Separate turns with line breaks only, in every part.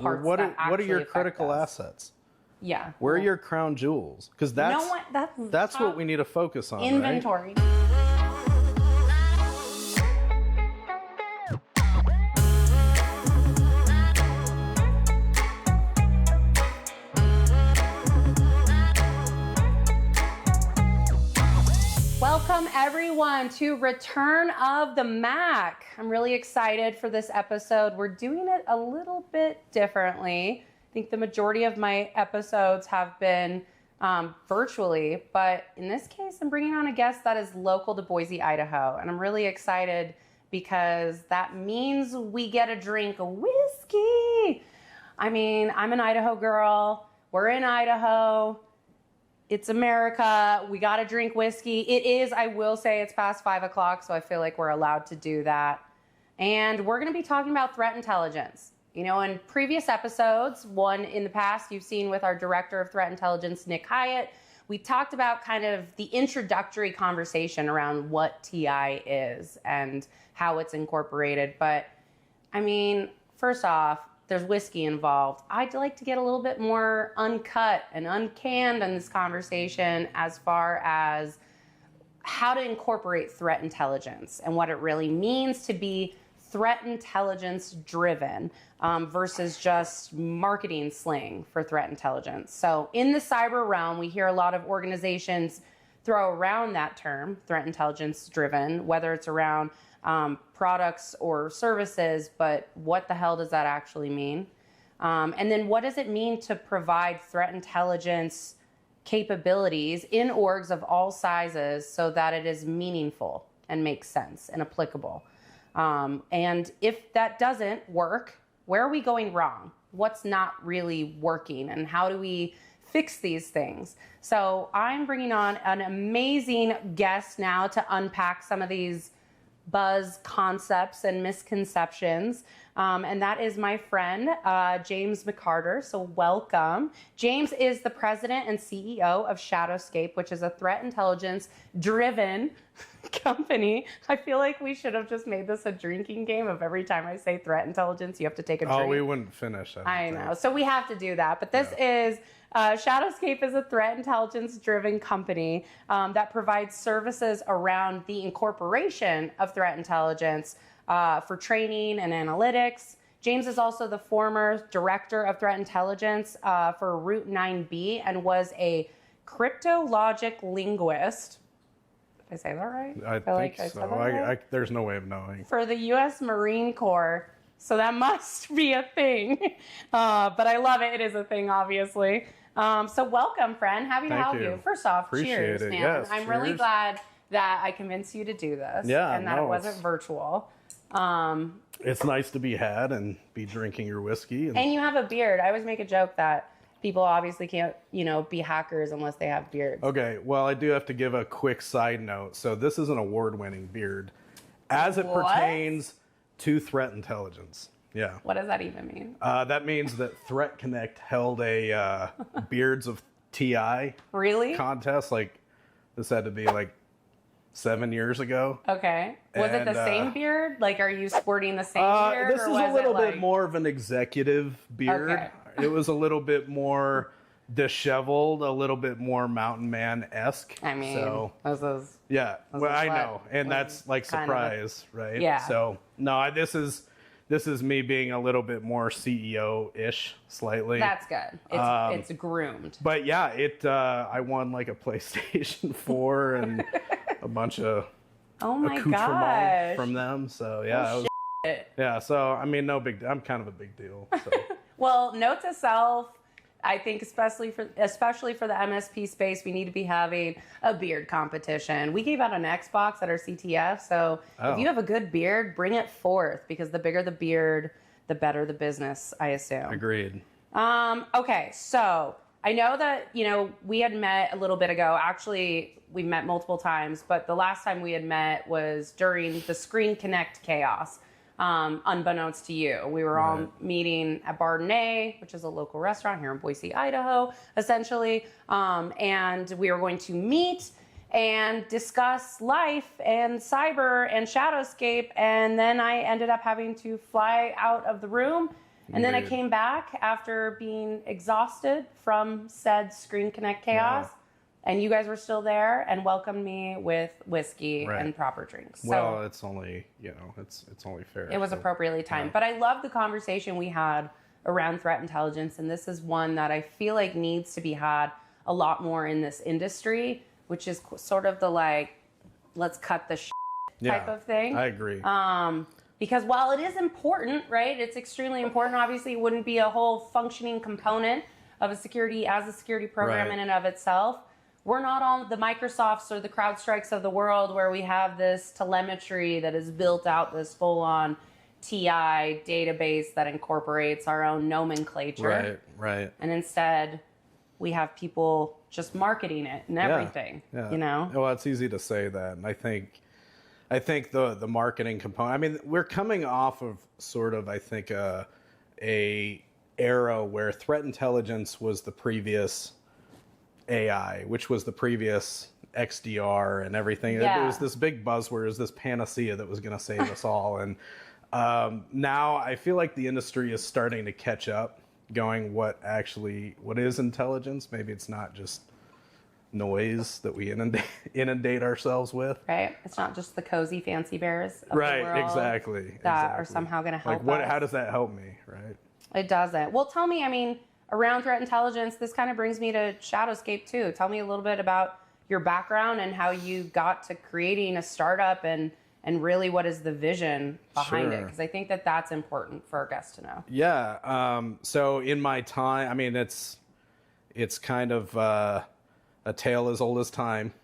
parts
what
that
are your
affect
critical
us.
assets?
Yeah.
Where are your crown jewels? Because that's what we need to focus on.
Inventory.
Right?
Welcome everyone to Return of the Mac. I'm really excited for this episode. We're doing it a little bit differently. I think the majority of my episodes have been virtually, but in this case, I'm bringing on a guest that is local to Boise, Idaho. And I'm really excited because that means we get a drink of whiskey. I mean, I'm an Idaho girl. We're in Idaho. It's America. We got to drink whiskey. It is, I will say, it's past 5 o'clock, so I feel like we're allowed to do that. And we're going to be talking about threat intelligence. You know, in previous episodes, one in the past you've seen with our Director of Threat Intelligence, Nick Hyatt, we talked about kind of the introductory conversation around what TI is and how it's incorporated. But, I mean, first off, there's whiskey involved. I'd like to get a little bit more uncut and uncanned in this conversation as far as how to incorporate threat intelligence and what it really means to be threat intelligence driven versus just marketing slang for threat intelligence. So in the cyber realm, we hear a lot of organizations throw around that term, threat intelligence driven, whether it's around products or services, but what the hell does that actually mean? And then what does it mean to provide threat intelligence capabilities in orgs of all sizes so that it is meaningful and makes sense and applicable? And if that doesn't work, where are we going wrong? What's not really working? And how do we fix these things? So I'm bringing on an amazing guest now to unpack some of these buzz concepts and misconceptions. And that is my friend, James McCarter. So welcome. James is the president and CEO of Shadowscape, which is a threat intelligence driven company. I feel like we should have just made this a drinking game of every time I say threat intelligence, you have to take a drink.
Oh, we wouldn't finish.
I know. So we have to do that. But this is Shadowscape is a threat intelligence driven company that provides services around the incorporation of threat intelligence for training and analytics. James is also the former director of threat intelligence for Route 9B and was a cryptologic linguist. Did I say that right?
I think so. There's no way of knowing. For
the U.S. Marine Corps. So that must be a thing. But I love it. It is a thing, obviously. So welcome, friend. Happy to have you. First off,
Appreciate
cheers,
it.
man.
Yes,
I'm really glad that I convinced you to do this.
Yeah,
and that it wasn't virtual.
It's nice to be had and be drinking your whiskey.
And you have a beard. I always make a joke that people obviously can't, be hackers unless they have beards.
Okay, well, I do have to give a quick side note. So this is an award-winning beard as it pertains to threat intelligence. Yeah.
What does that even mean?
That means that Threat Connect held a Beards of TI contest. Like, this had to be like 7 years ago.
Okay. Was it the same beard? Like, are you sporting the same beard?
This is a little bit more of an executive beard.
Okay.
It was a little bit more disheveled, a little bit more mountain man-esque.
I mean,
so,
this is...
Yeah, well, I know. And that's like surprise, right?
Yeah.
So, no, this is me being a little bit more CEO-ish, slightly.
That's good. It's groomed.
But yeah, I won like a PlayStation 4 and a bunch of accoutrements from them. So yeah, yeah. So I mean, no big. I'm kind of a big deal. So.
Well, note to self. I think especially for the MSP space, we need to be having a beard competition. We gave out an Xbox at our CTF, so if you have a good beard, bring it forth, because the bigger the beard, the better the business, I assume.
Agreed.
Okay, so I know that, we had met a little bit ago. Actually, we met multiple times, but the last time we had met was during the Screen Connect chaos. Unbeknownst to you. We were all meeting at Bardenay, which is a local restaurant here in Boise, Idaho, essentially. And we were going to meet and discuss life and cyber and Shadowscape. And then I ended up having to fly out of the room And then I came back after being exhausted from said Screen Connect chaos. Yeah. And you guys were still there and welcomed me with whiskey and proper drinks.
Well, it's only, it's only fair.
It was appropriately timed. But I love the conversation we had around threat intelligence. And this is one that I feel like needs to be had a lot more in this industry, which is sort of the let's cut the type of thing.
I agree.
Because while it is important, right, it's extremely important. Obviously, it wouldn't be a whole functioning component of a security program in and of itself. We're not on the Microsofts or the CrowdStrikes of the world where we have this telemetry that has built out this full-on TI database that incorporates our own nomenclature.
Right.
And instead, we have people just marketing it and everything,
Well, it's easy to say that. And I think the marketing component, I mean, we're coming off of sort of, I think, a era where threat intelligence was the previous AI, which was the previous XDR and everything.
Yeah.
It was this big buzzword, it was this panacea that was going to save us all. And now I feel like the industry is starting to catch up, going what is intelligence. Maybe it's not just noise that we inundate ourselves with.
Right. It's not just the cozy fancy bears of the world
exactly.
that are somehow going to help us.
How does that help me, right?
It doesn't. Well, tell me, I mean, around threat intelligence, this kind of brings me to Shadowscape too. Tell me a little bit about your background and how you got to creating a startup and really what is the vision behind it? Because I think that that's important for our guests to know.
Yeah. So in my time, I mean, it's kind of a tale as old as time.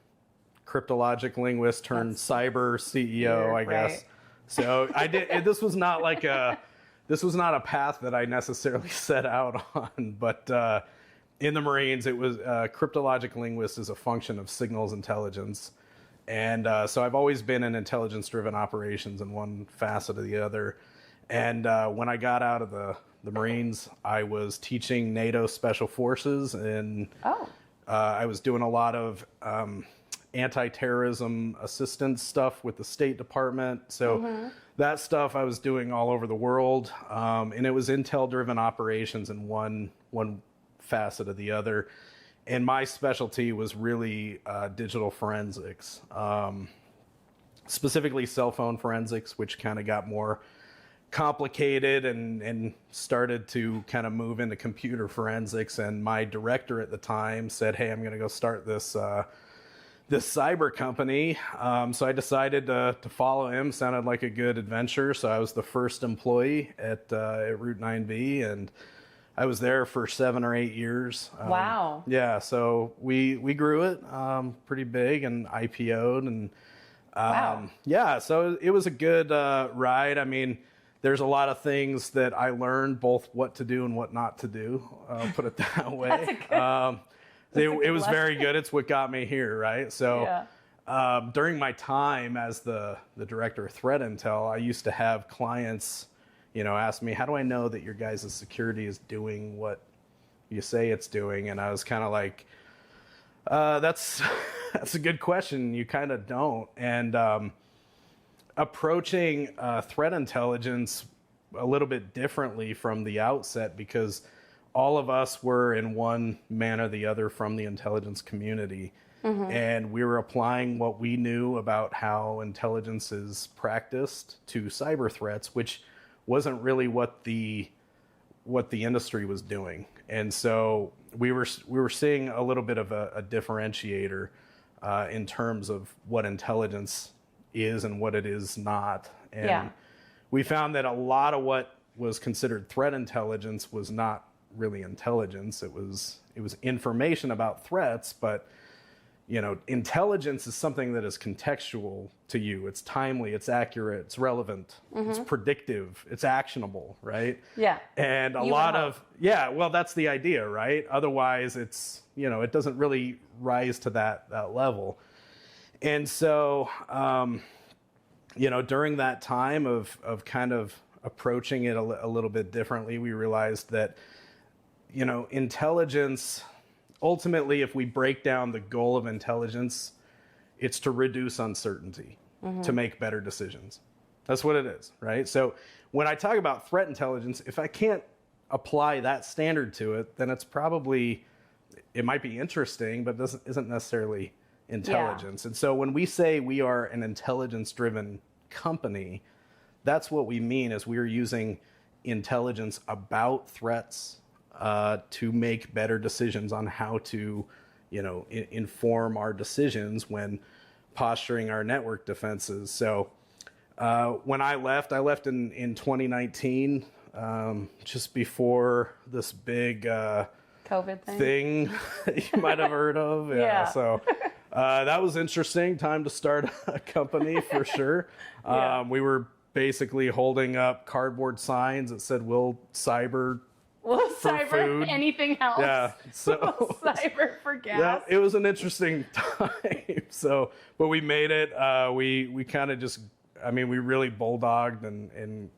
Cryptologic linguist turned cyber CEO, I guess. Right. So I did. This was not a path that I necessarily set out on, but in the Marines, it was cryptologic linguist is a function of signals intelligence. And so I've always been in intelligence-driven operations in one facet or the other. And when I got out of the Marines, I was teaching NATO Special Forces, and I was doing a lot of anti-terrorism assistance stuff with the State Department. So that stuff I was doing all over the world, and it was intel-driven operations in one facet or the other. And my specialty was really digital forensics, specifically cell phone forensics, which kind of got more complicated and started to kind of move into computer forensics. And my director at the time said, "Hey, I'm going to go start this cyber company." So I decided to follow him. Sounded like a good adventure. So I was the first employee at Route 9B, and I was there for 7 or 8 years.
Wow.
Yeah, so we grew it pretty big and IPO'd. And yeah, so it was a good ride. I mean, there's a lot of things that I learned, both what to do and what not to do. I'll put it that way. It was very good. It's what got me here, right? So during my time as the director of threat intel, I used to have clients ask me, "How do I know that your guys' security is doing what you say it's doing?" And I was kind of like, that's a good question. You kind of don't. And approaching threat intelligence a little bit differently from the outset, because all of us were in one manner or the other from the intelligence community. And we were applying what we knew about how intelligence is practiced to cyber threats, which wasn't really what the industry was doing. And so we were seeing a little bit of a differentiator in terms of what intelligence is and what it is not. And we found that a lot of what was considered threat intelligence was not really intelligence. It was information about threats, but intelligence is something that is contextual to you. It's timely, it's accurate, it's relevant, it's predictive, it's actionable, right? Yeah. And well, that's the idea, right? Otherwise, it's, it doesn't really rise to that level. And so, during that time of kind of approaching it a little bit differently, we realized that, intelligence, ultimately, if we break down the goal of intelligence, it's to reduce uncertainty, to make better decisions. That's what it is, right? So when I talk about threat intelligence, if I can't apply that standard to it, then it might be interesting, but isn't necessarily intelligence. And so when we say we are an intelligence-driven company, that's what we mean, is we're using intelligence about threats to make better decisions on how to, inform our decisions when posturing our network defenses. So when I left in 2019, just before this big
COVID
thing that you might have heard of. Yeah. So that was interesting. Time to start a company for sure. We were basically holding up cardboard signs that said, "We'll cyber food.
Anything else."
Yeah. So
we'll cyber for gas.
Yeah, it was an interesting time. So, but we made it. We kind of just, we really bulldogged and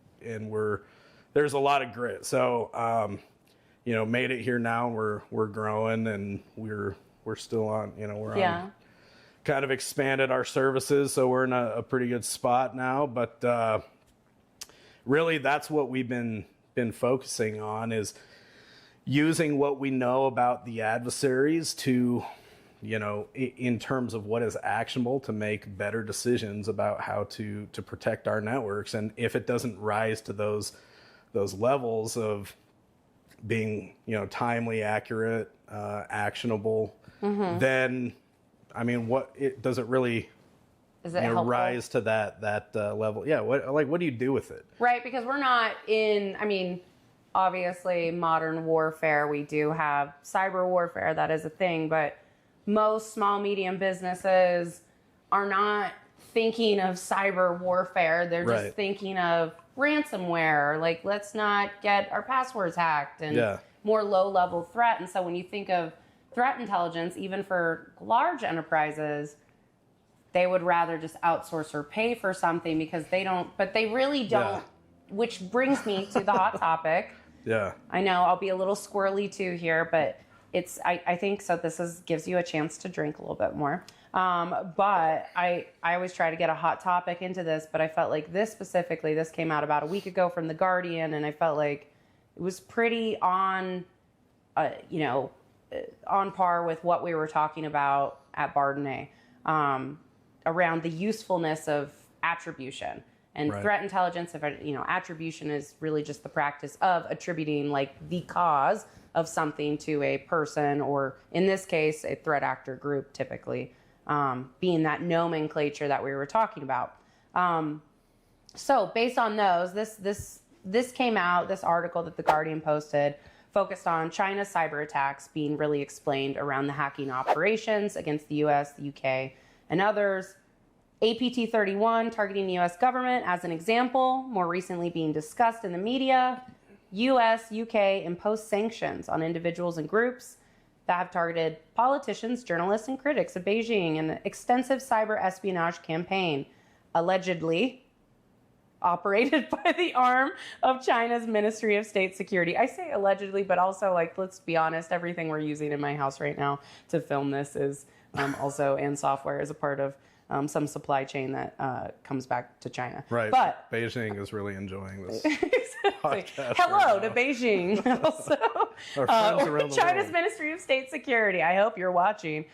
there's a lot of grit. So, made it here now. We're growing and we're still on, we're on, kind of expanded our services. So we're in a pretty good spot now, but, really that's what we've been focusing on, is using what we know about the adversaries to, in terms of what is actionable, to make better decisions about how to protect our networks. And if it doesn't rise to those levels of being, timely, accurate, actionable, then, does it really rise to that level? Yeah. What do you do with it?
Right. Because we're not in, obviously modern warfare, we do have cyber warfare. That is a thing, but most small, medium businesses are not thinking of cyber warfare. They're just thinking of ransomware, like let's not get our passwords hacked, and more low-level threat. And so when you think of threat intelligence, even for large enterprises, they would rather just outsource or pay for something because they really don't, which brings me to the hot topic.
Yeah.
I know I'll be a little squirrely too here, but I think so. Gives you a chance to drink a little bit more. But I always try to get a hot topic into this, but I felt like this came out about a week ago from The Guardian, and I felt like it was pretty on par with what we were talking about at Bardenay, around the usefulness of attribution and threat intelligence. Attribution is really just the practice of attributing like the cause of something to a person, or in this case, a threat actor group, typically. Being that nomenclature that we were talking about. So based on those, this came out, this article that The Guardian posted focused on China's cyber attacks being really explained around the hacking operations against the US, the UK, and others. APT-31 targeting the US government as an example, more recently being discussed in the media. US, UK imposed sanctions on individuals and groups that have targeted politicians, journalists, and critics of Beijing in an extensive cyber espionage campaign, allegedly operated by the arm of China's Ministry of State Security. I say allegedly, but also, let's be honest, everything we're using in my house right now to film this is and software is a part of some supply chain that comes back to China.
Right. But Beijing is really enjoying this.
Hello to Beijing. Also, China's Ministry of State Security. I hope you're watching.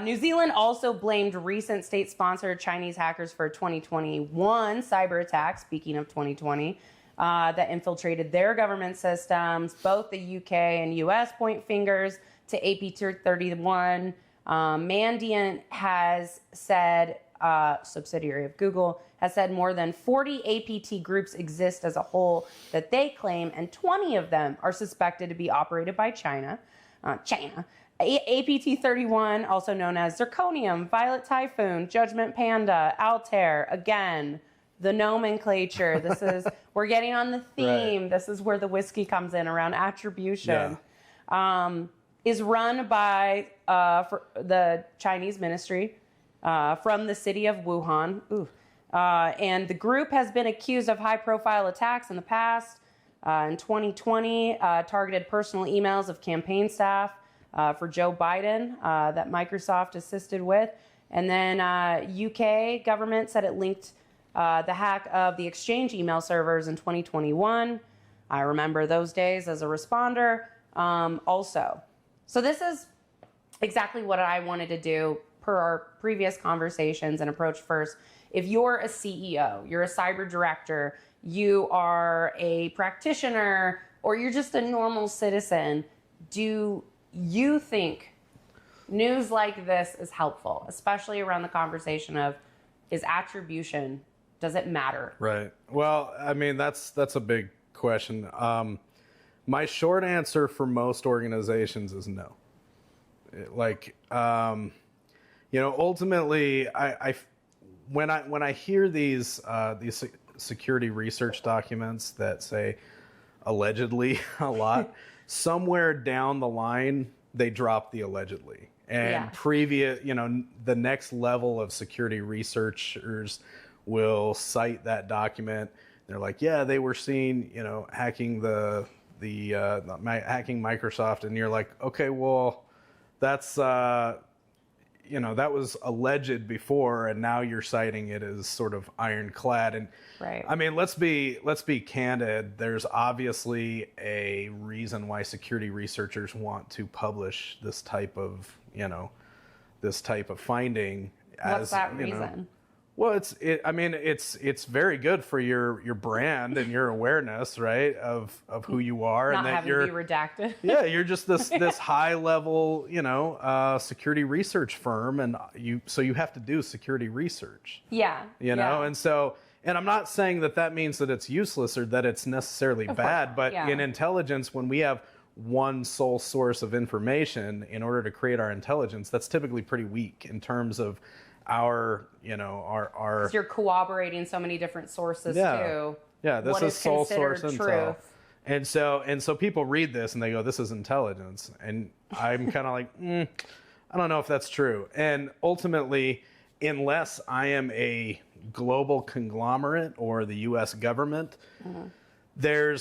New Zealand also blamed recent state-sponsored Chinese hackers for 2021 cyber attack, speaking of 2020, that infiltrated their government systems. Both the UK and US point fingers to APT-31. Mandiant has said, subsidiary of Google, has said more than 40 APT groups exist as a whole that they claim, and 20 of them are suspected to be operated by China. APT-31, also known as Zirconium, Violet Typhoon, Judgment Panda, Altair, again, the nomenclature. We're getting on the theme. Right. This is where the whiskey comes in around attribution. Yeah. Is run by the Chinese ministry from the city of Wuhan. And the group has been accused of high-profile attacks in the past. In 2020, targeted personal emails of campaign staff for Joe Biden that Microsoft assisted with. And then UK government said it linked the hack of the Exchange email servers in 2021. I remember those days as a responder also. So this is exactly what I wanted to do per our previous conversations and approach first. If you're a CEO, you're a cyber director, you are a practitioner, or you're just a normal citizen, do you think news like this is helpful, especially around the conversation of, is attribution, does it matter?
Right. Well, I mean, that's a big question. My short answer for most organizations is no. Ultimately, when I hear these security research documents that say allegedly a lot, somewhere down the line they drop the allegedly. And the next level of security researchers will cite that document. They're like, yeah, they were seen, hacking hacking Microsoft, and you're like, okay, well, that's that was alleged before, and now you're citing it as sort of ironclad. And
right.
I mean, let's be candid. There's obviously a reason why security researchers want to publish this type of finding.
What's that reason?
Well, it's very good for your brand and your awareness, right, of who you are,
Not
and that
having
you're
to be redacted.
Yeah, you're just this high level, security research firm, and you have to do security research.
Yeah.
And I'm not saying that means that it's useless or that it's necessarily bad, but in intelligence, when we have one sole source of information in order to create our intelligence, that's typically pretty weak in terms of our.
Because you're corroborating so many different sources too.
Yeah, this is sole source intel.
Truth.
And so people read this and they go, this is intelligence. And I'm kind of like, I don't know if that's true. And ultimately, unless I am a global conglomerate or the U.S. government, there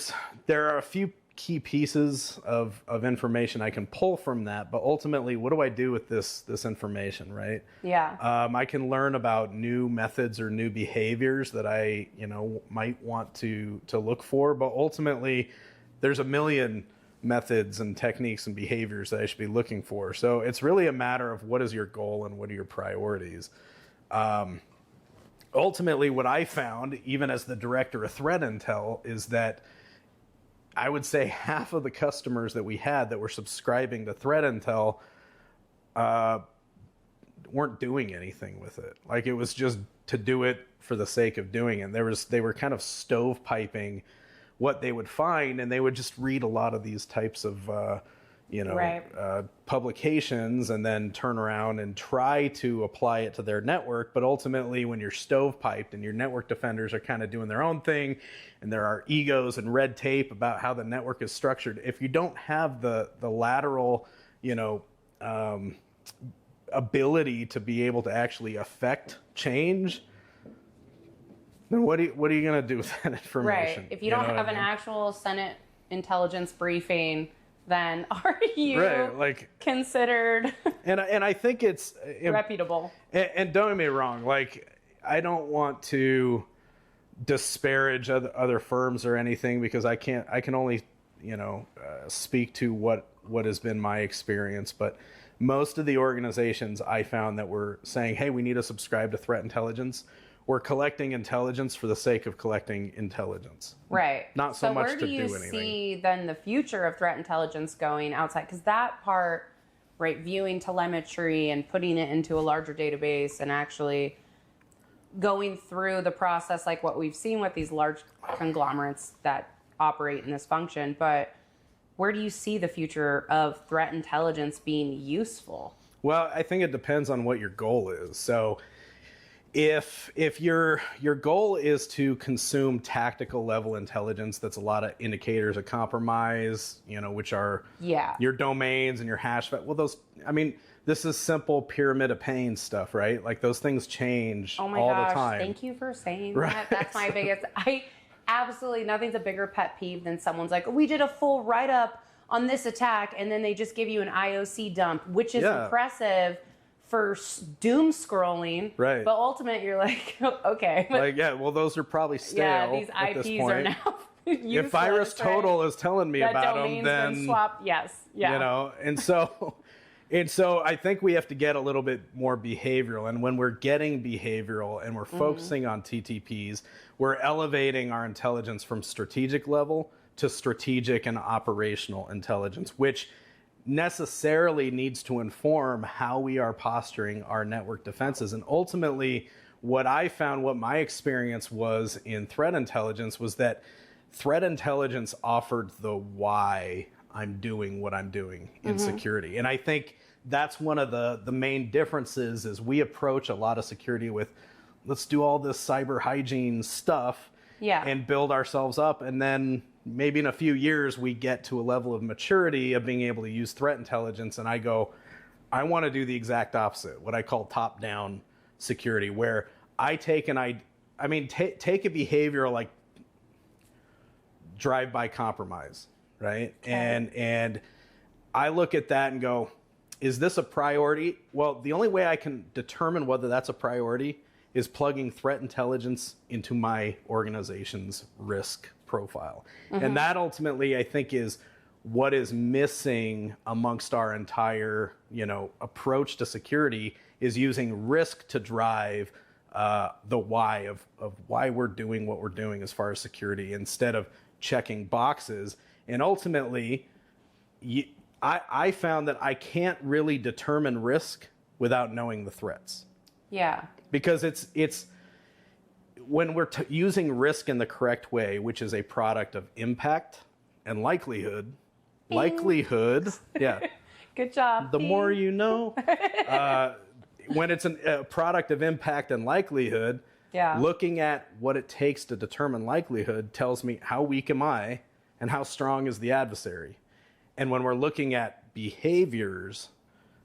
are a few key pieces of information I can pull from that, but ultimately, what do I do with this information, right?
Yeah.
I can learn about new methods or new behaviors that I, might want to look for, but ultimately, there's a million methods and techniques and behaviors that I should be looking for. So it's really a matter of what is your goal and what are your priorities. Ultimately, what I found, even as the director of threat intel, is that I would say half of the customers that we had that were subscribing to threat intel weren't doing anything with it. Like, it was just to do it for the sake of doing it. They were kind of stovepiping what they would find, and they would just read a lot of these types of publications and then turn around and try to apply it to their network. But ultimately, when you're stovepiped and your network defenders are kind of doing their own thing, and there are egos and red tape about how the network is structured, if you don't have the lateral, ability to be able to actually affect change, then what are you going to do with that information?
Right. If you don't have an actual Senate intelligence briefing, then are you considered
and I think it's
reputable?
And don't get me wrong, I don't want to disparage other firms or anything, because I can only speak to what has been my experience. But most of the organizations I found that were saying, hey, we need to subscribe to threat intelligence, were collecting intelligence for the sake of collecting intelligence.
Right.
Not so much to do anything.
So where do you see then the future of threat intelligence going outside? Because that part, right, viewing telemetry and putting it into a larger database and actually going through the process like what we've seen with these large conglomerates that operate in this function. But where do you see the future of threat intelligence being useful?
Well, I think it depends on what your goal is. So if your goal is to consume tactical level intelligence, that's a lot of indicators of compromise, which are your domains and your hash. Well, this is simple pyramid of pain stuff, right? Like, those things change all the time.
Thank you for saying that. That's my biggest. Absolutely, nothing's a bigger pet peeve than someone's like, we did a full write-up on this attack, and then they just give you an IOC dump, which is impressive for doom scrolling.
Right.
But ultimately, you're like, okay.
Like, yeah, well, those are probably stale.
Yeah, these
at this
IPs
point.
are now useless.
If Virus Total is telling me
that
about
domain's
them,
been swapped. Yes. Yeah.
You know, and so I think we have to get a little bit more behavioral. And when we're getting behavioral and we're focusing on TTPs, we're elevating our intelligence from strategic level to strategic and operational intelligence, which necessarily needs to inform how we are posturing our network defenses. And ultimately, what I found, what my experience was in threat intelligence, was that threat intelligence offered the why I'm doing what I'm doing in security. And I think that's one of the main differences is we approach a lot of security with, let's do all this cyber hygiene stuff and build ourselves up. And then maybe in a few years, we get to a level of maturity of being able to use threat intelligence. And I go, I want to do the exact opposite, what I call top-down security, where I take take a behavior like drive-by compromise, right? Okay. And I look at that and go, is this a priority? Well, the only way I can determine whether that's a priority is plugging threat intelligence into my organization's risk profile. And that ultimately, I think, is what is missing amongst our entire, approach to security, is using risk to drive the why of why we're doing what we're doing as far as security, instead of checking boxes. And ultimately, I found that I can't really determine risk without knowing the threats.
Yeah.
Because it's when we're using risk in the correct way, which is a product of impact and likelihood. Bing. Likelihood. Yeah.
Good job.
The more you know. When it's a product of impact and likelihood, looking at what it takes to determine likelihood tells me how weak am I and how strong is the adversary. And when we're looking at behaviors,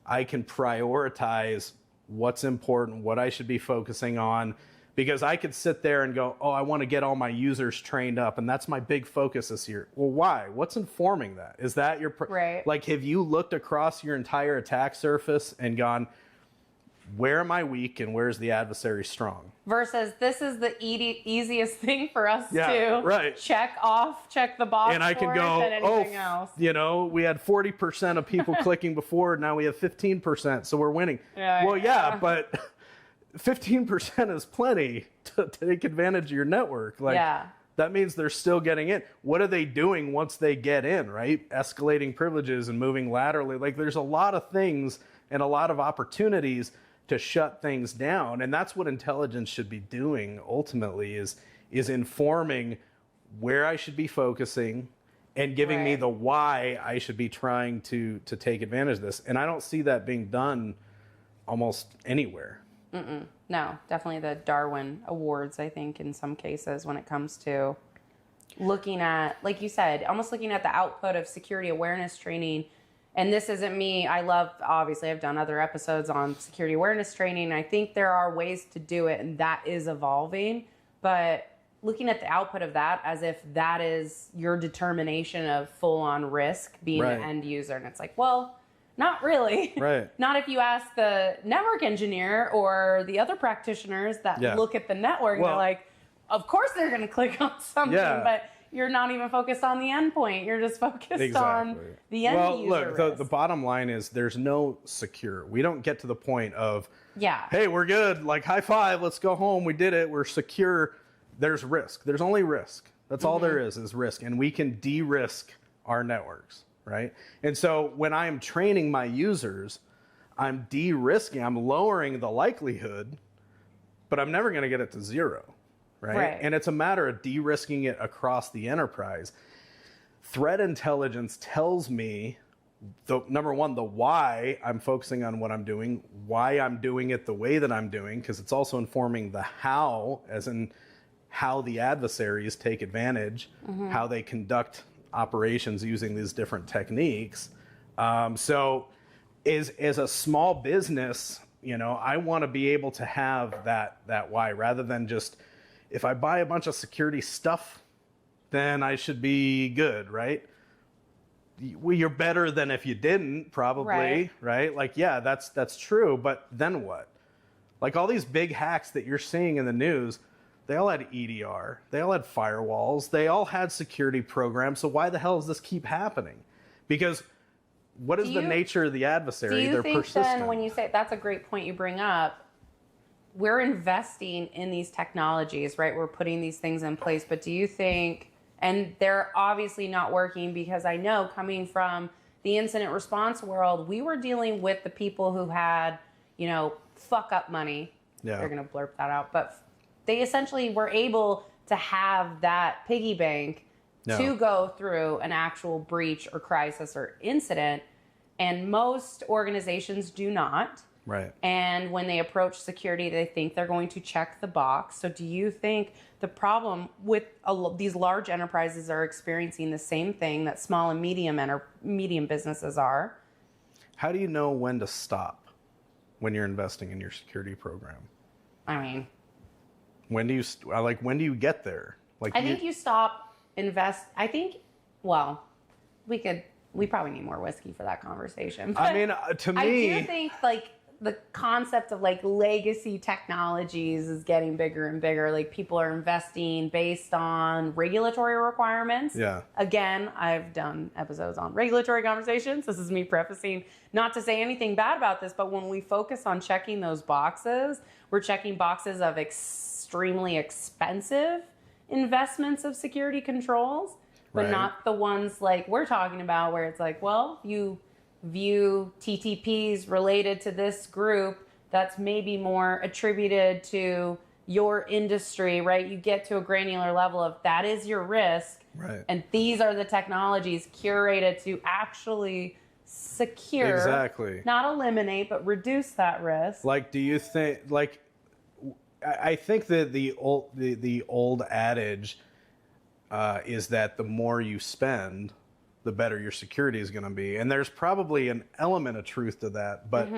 I can prioritize what's important, what I should be focusing on, because I could sit there and go, oh, I want to get all my users trained up, and that's my big focus this year. Well, why? What's informing that? Is that your...
Right.
Like, have you looked across your entire attack surface and gone, where am I weak and where's the adversary strong?
Versus this is the easiest thing for us to check the box
and I can go,
than anything else.
We had 40% of people clicking before, now we have 15%, so we're winning. But 15% is plenty to take advantage of your network. That means they're still getting in. What are they doing once they get in, right? Escalating privileges and moving laterally. Like, there's a lot of things and a lot of opportunities to shut things down. And that's what intelligence should be doing ultimately, is informing where I should be focusing and giving me the why I should be trying to take advantage of this. And I don't see that being done almost anywhere.
No, definitely the Darwin Awards, I think, in some cases, when it comes to looking at, like you said, almost looking at the output of security awareness training. And this isn't me. Obviously, I've done other episodes on security awareness training. I think there are ways to do it, and that is evolving. But looking at the output of that as if that is your determination of full-on risk being the end user. And it's like, well, not really.
Right.
Not if you ask the network engineer or the other practitioners that look at the network. They're like, of course they're going to click on something, but you're not even focused on the endpoint. You're just focused on the end user.
Well, look, the bottom line is there's no secure. We don't get to the point of, hey, we're good. Like, high five. Let's go home. We did it. We're secure. There's risk. There's only risk. That's all there is risk. And we can de-risk our networks, right? And so when I'm training my users, I'm de-risking. I'm lowering the likelihood, but I'm never going to get it to zero. Right? And it's a matter of de-risking it across the enterprise. Threat intelligence tells me, number one, the why I'm focusing on what I'm doing, why I'm doing it the way that I'm doing, because it's also informing the how, as in how the adversaries take advantage, how they conduct operations using these different techniques. So as a small business, I want to be able to have that why, rather than just, if I buy a bunch of security stuff, then I should be good, right? well, you're better than if you didn't, probably, right? Like, yeah, that's true, but then what? Like, all these big hacks that you're seeing in the news, they all had EDR, they all had firewalls, they all had security programs, so why the hell does this keep happening? Because what is the nature of the adversary?
Do you think
persistent.
then, when you say, that's a great point you bring up, we're investing in these technologies, right? We're putting these things in place, but do you think, and they're obviously not working, because I know, coming from the incident response world, we were dealing with the people who had, fuck up money. Yeah. They're going to blurb that out. But they essentially were able to have that piggy bank to go through an actual breach or crisis or incident. And most organizations do not.
Right.
And when they approach security, they think they're going to check the box. So do you think the problem with these large enterprises are experiencing the same thing that small and medium businesses are?
How do you know when to stop when you're investing in your security program?
I mean,
when do you get there? Like,
I think you stop invest. I think, well, we probably need more whiskey for that conversation.
I mean, to me,
I do think the concept of legacy technologies is getting bigger and bigger. Like, people are investing based on regulatory requirements.
Yeah.
Again, I've done episodes on regulatory conversations. This is me prefacing, not to say anything bad about this, but when we focus on checking those boxes, we're checking boxes of extremely expensive investments of security controls, but not the ones like we're talking about, where it's like, well, you view TTPs related to this group that's maybe more attributed to your industry, right? You get to a granular level of that is your risk.
Right.
And these are the technologies curated to actually secure,
exactly,
not eliminate, but reduce that risk.
Like, do you think, like, I think that the old adage is that the more you spend, the better your security is going to be, and there's probably an element of truth to that. But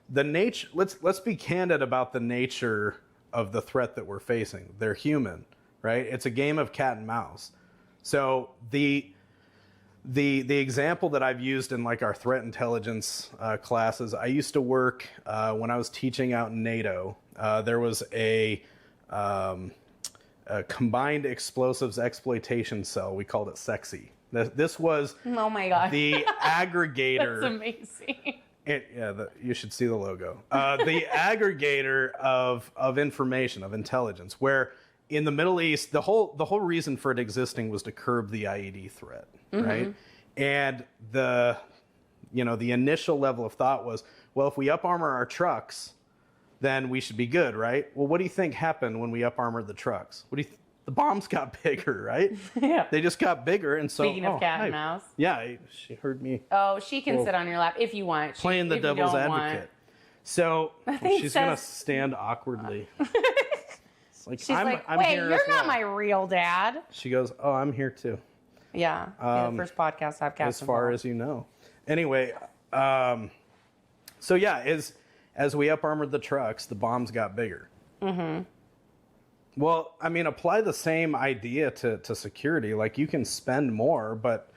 the nature, let's be candid about the nature of the threat that we're facing. They're human, right? It's a game of cat and mouse. So the example that I've used in our threat intelligence classes, I used to work when I was teaching out in NATO. There was a combined explosives exploitation cell. We called it SEXY. This was
oh my God.
The aggregator.
That's amazing.
You should see the logo. The aggregator of information, of intelligence, where in the Middle East, the whole reason for it existing was to curb the IED threat, right? And the initial level of thought was, well, if we up armor our trucks, then we should be good, right? Well, what do you think happened when we up armored the trucks? The bombs got bigger, right?
Yeah.
They just got bigger, and so...
Speaking of cat and mouse.
Yeah, she heard me.
Oh, she can sit on your lap if you want.
Playing the devil's advocate. So she's going to stand awkwardly.
She's like, wait, you're not my real dad.
She goes, oh, I'm here too.
Yeah, the first podcast I've cast.
As far as you know. Anyway, so yeah, as we up armored the trucks, the bombs got bigger. Well, I mean, apply the same idea to security. Like, you can spend more, but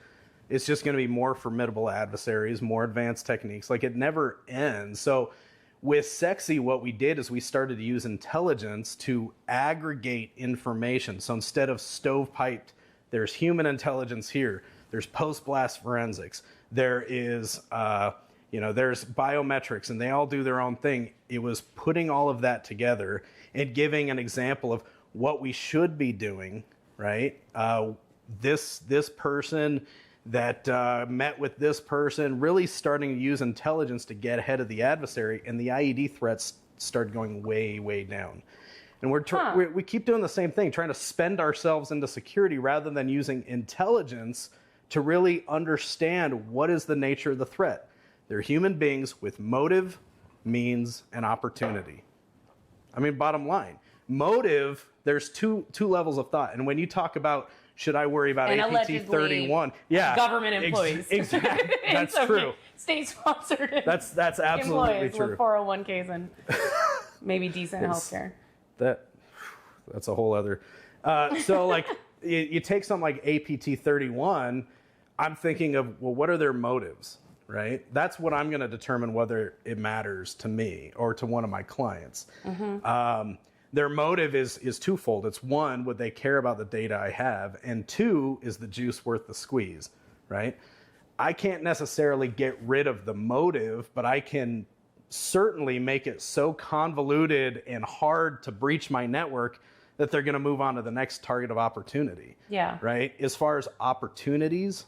it's just going to be more formidable adversaries, more advanced techniques. Like, it never ends. So with SEXY, what we did is we started to use intelligence to aggregate information. So instead of stovepiped, there's human intelligence here. There's post-blast forensics. There is, there's biometrics, and they all do their own thing. It was putting all of that together and giving an example of what we should be doing, right? This person that met with this person, really starting to use intelligence to get ahead of the adversary, and the IED threats started going way, way down. And we keep doing the same thing, trying to spend ourselves into security rather than using intelligence to really understand what is the nature of the threat. They're human beings with motive, means, and opportunity. I mean, bottom line, motive, there's two levels of thought. And when you talk about, should I worry about APT 31? Yeah.
Government employees.
Exactly. That's true.
State-sponsored.
That's absolutely
employees
true.
With 401ks and maybe decent healthcare.
That's a whole other. So, like, you take something like APT 31. I'm thinking of, well, what are their motives, right? That's what I'm going to determine whether it matters to me or to one of my clients. Their motive is twofold. It's one, would they care about the data I have? And two, is the juice worth the squeeze, right? I can't necessarily get rid of the motive, but I can certainly make it so convoluted and hard to breach my network that they're going to move on to the next target of opportunity.
Yeah.
Right? As far as opportunities,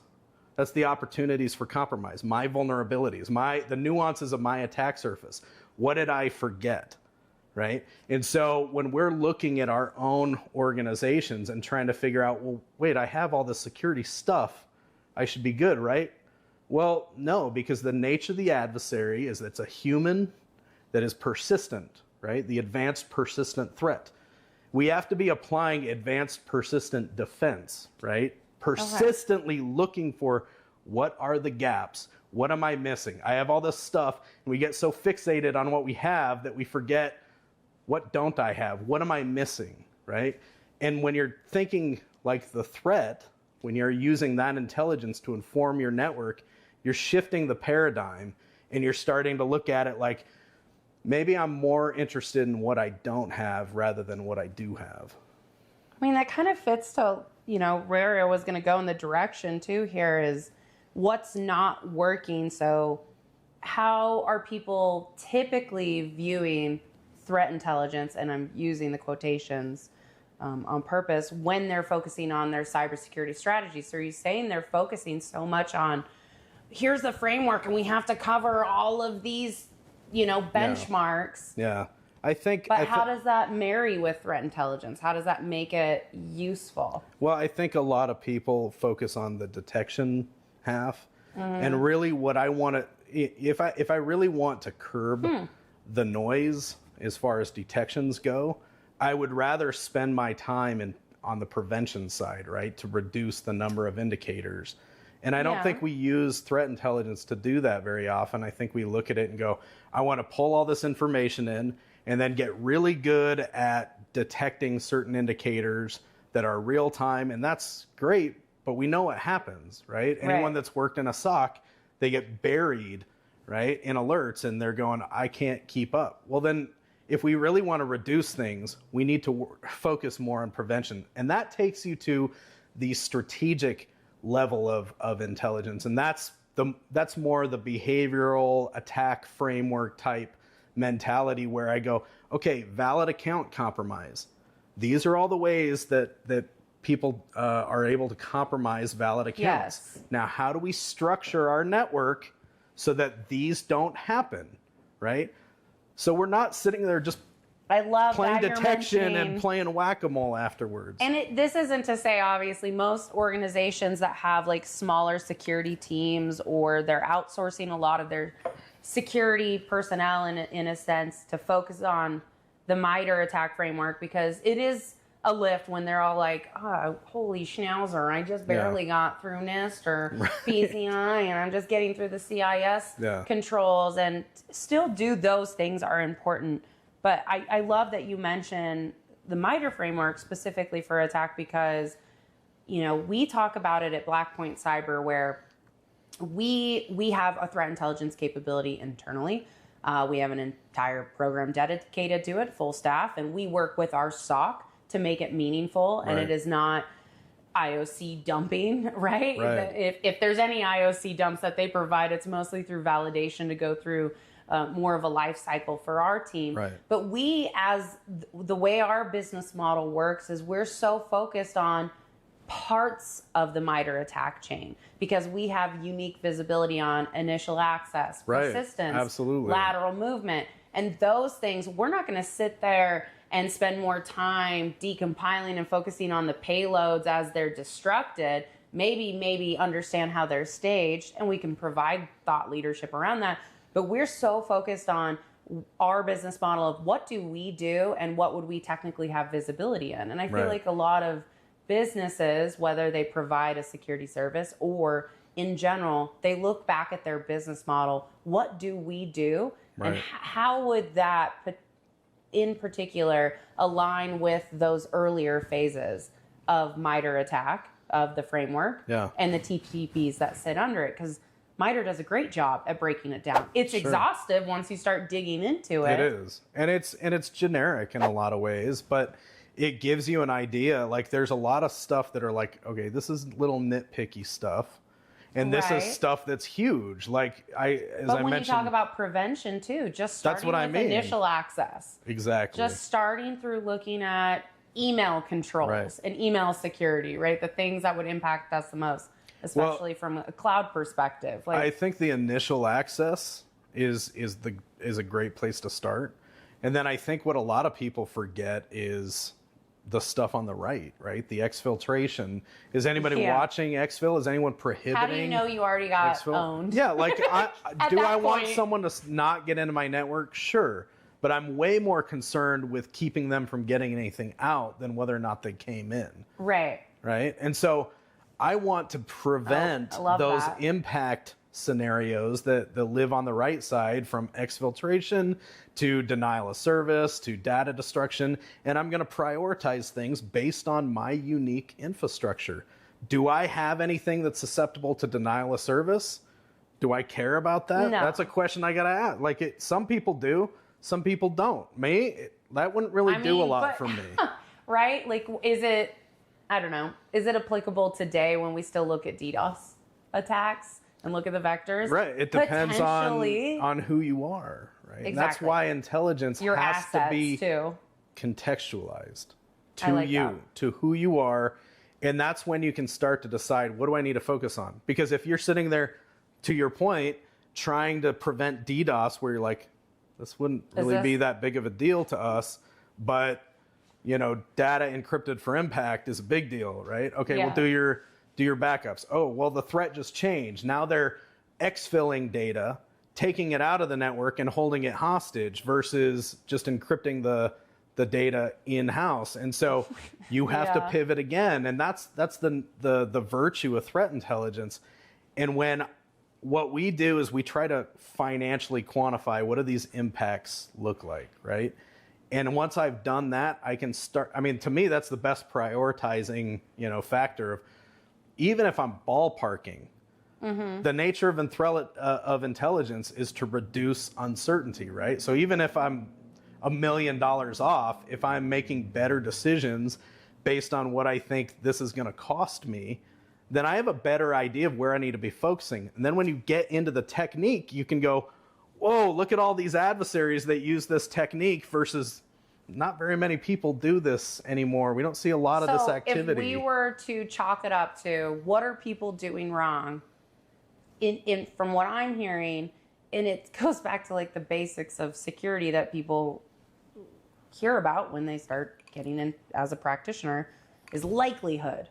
that's the opportunities for compromise, my vulnerabilities, the nuances of my attack surface. What did I forget? Right? And so when we're looking at our own organizations and trying to figure out, well, wait, I have all this security stuff, I should be good, right? Well, no, because the nature of the adversary is that it's a human that is persistent, right? The advanced persistent threat. We have to be applying advanced persistent defense, right? Persistently looking for, what are the gaps? What am I missing? I have all this stuff, and we get so fixated on what we have that we forget, what don't I have? What am I missing, right? And when you're thinking like the threat, when you're using that intelligence to inform your network, you're shifting the paradigm, and you're starting to look at it like, maybe I'm more interested in what I don't have rather than what I do have.
I mean, that kind of fits to, where I was going to go in the direction too here is what's not working. So how are people typically viewing threat intelligence, and I'm using the quotations on purpose, when they're focusing on their cybersecurity strategy? So are you saying they're focusing so much on, here's the framework and we have to cover all of these, benchmarks?
Yeah. I think.
But how does that marry with threat intelligence? How does that make it useful?
Well, I think a lot of people focus on the detection half. And really what I want to, if I really want to curb the noise as far as detections go, I would rather spend my time on the prevention side, right? To reduce the number of indicators. And I don't think we use threat intelligence to do that very often. I think we look at it and go, I want to pull all this information in and then get really good at detecting certain indicators that are real time. And that's great, but we know what happens, right? Anyone that's worked in a SOC, they get buried, right, in alerts, and they're going, I can't keep up. Well, then if we really want to reduce things, we need to focus more on prevention. And that takes you to the strategic level of intelligence. And that's more the behavioral attack framework type mentality, where I go, okay, valid account compromise. These are all the ways that people are able to compromise valid accounts.
Yes.
Now, how do we structure our network so that these don't happen, right? So we're not sitting there just playing detection and playing whack-a-mole afterwards.
And this isn't to say, obviously, most organizations that have like smaller security teams, or they're outsourcing a lot of their security personnel in a sense to focus on the MITRE attack framework, because it is a lift when they're all like, oh, holy schnauzer, I just barely got through NIST or PCI, and I'm just getting through the CIS controls. And still do those things are important. But I love that you mentioned the MITRE framework specifically for attack, because, we talk about it at Blackpoint Cyber, where we have a threat intelligence capability internally. We have an entire program dedicated to it, full staff, and we work with our SOC to make it meaningful. And it is not IOC dumping, right? If there's any IOC dumps that they provide, it's mostly through validation to go through more of a life cycle for our team. But we, as the way our business model works, is we're so focused on parts of the MITRE attack chain, because we have unique visibility on initial access, persistence, lateral movement, and those things. We're not going to sit there and spend more time decompiling and focusing on the payloads as they're destructed. Maybe understand how they're staged, and we can provide thought leadership around that. But we're so focused on our business model of what do we do and what would we technically have visibility in. And I feel like a lot of businesses, whether they provide a security service or in general, they look back at their business model. What do we do? And how would that in particular align with those earlier phases of MITRE attack of the framework and the TPPs that sit under it, because MITRE does a great job at breaking it down. It's exhaustive once you start digging into it.
It is. And it's generic in a lot of ways, but it gives you an idea. Like, there's a lot of stuff that are like, okay, this is little nitpicky stuff. And this is stuff that's huge. Like
But when you talk about prevention too, just starting with initial access.
Exactly.
Just starting through looking at email controls and email security, right? The things that would impact us the most, especially from a cloud perspective. Like,
I think the initial access is a great place to start. And then I think what a lot of people forget is the stuff on the right? The exfiltration. Is anybody watching exfil? Is anyone prohibiting?
How do you know you already got owned?
Yeah, like, do I want someone to not get into my network? Sure. But I'm way more concerned with keeping them from getting anything out than whether or not they came in. Right. And so I want to prevent those impact scenarios that live on the right side, from exfiltration to denial of service to data destruction. And I'm going to prioritize things based on my unique infrastructure. Do I have anything that's susceptible to denial of service? Do I care about that? No. That's a question I got to ask. Like, some people do, some people don't. That wouldn't really do a lot for me. Right?
Like, is it applicable today when we still look at DDoS attacks and look at the vectors?
Right. It depends on who you are. Right. Exactly. And that's why intelligence has to be contextualized to who you are. And that's when you can start to decide, what do I need to focus on? Because if you're sitting there, to your point, trying to prevent DDoS, where you're like, this wouldn't really be that big of a deal to us, but data encrypted for impact is a big deal, right? Okay, well, do your backups. Oh, well, the threat just changed. Now they're exfilling data, taking it out of the network and holding it hostage versus just encrypting the data in-house. And so you have to pivot again. And that's the virtue of threat intelligence. And what we do is we try to financially quantify, what do these impacts look like, right? And once I've done that, I can start. To me, that's the best prioritizing, factor of, even if I'm ballparking, the nature of intelligence is to reduce uncertainty, right? So even if I'm $1 million off, if I'm making better decisions based on what I think this is going to cost me, then I have a better idea of where I need to be focusing. And then when you get into the technique, you can go, whoa, look at all these adversaries that use this technique versus not very many people do this anymore. We don't see a lot of this activity.
If we were to chalk it up to what are people doing wrong, from what I'm hearing, and it goes back to like the basics of security that people hear about when they start getting in as a practitioner, is likelihood.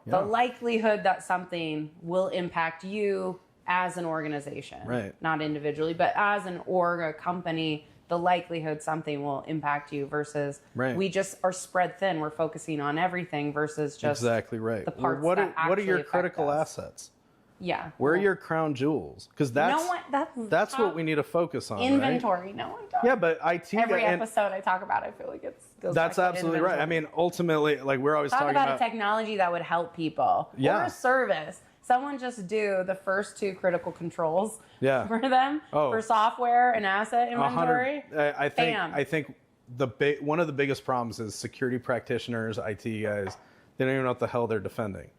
The likelihood that something will impact you as an organization, not individually, but as an a company, the likelihood something will impact you versus we just are spread thin. We're focusing on everything versus just the parts
what
that
are your critical assets?
Yeah.
Where are your crown jewels? Because that's what we need to focus on.
Inventory.
Right?
No one does.
Yeah, but IT.
Every episode I talk about, I feel like
that's absolutely right. Ultimately, like, we're always talking about
a technology that would help people or a service. Someone just do the first two critical controls for them for software and asset inventory.
I think one of the biggest problems is security practitioners, IT guys, they don't even know what the hell they're defending.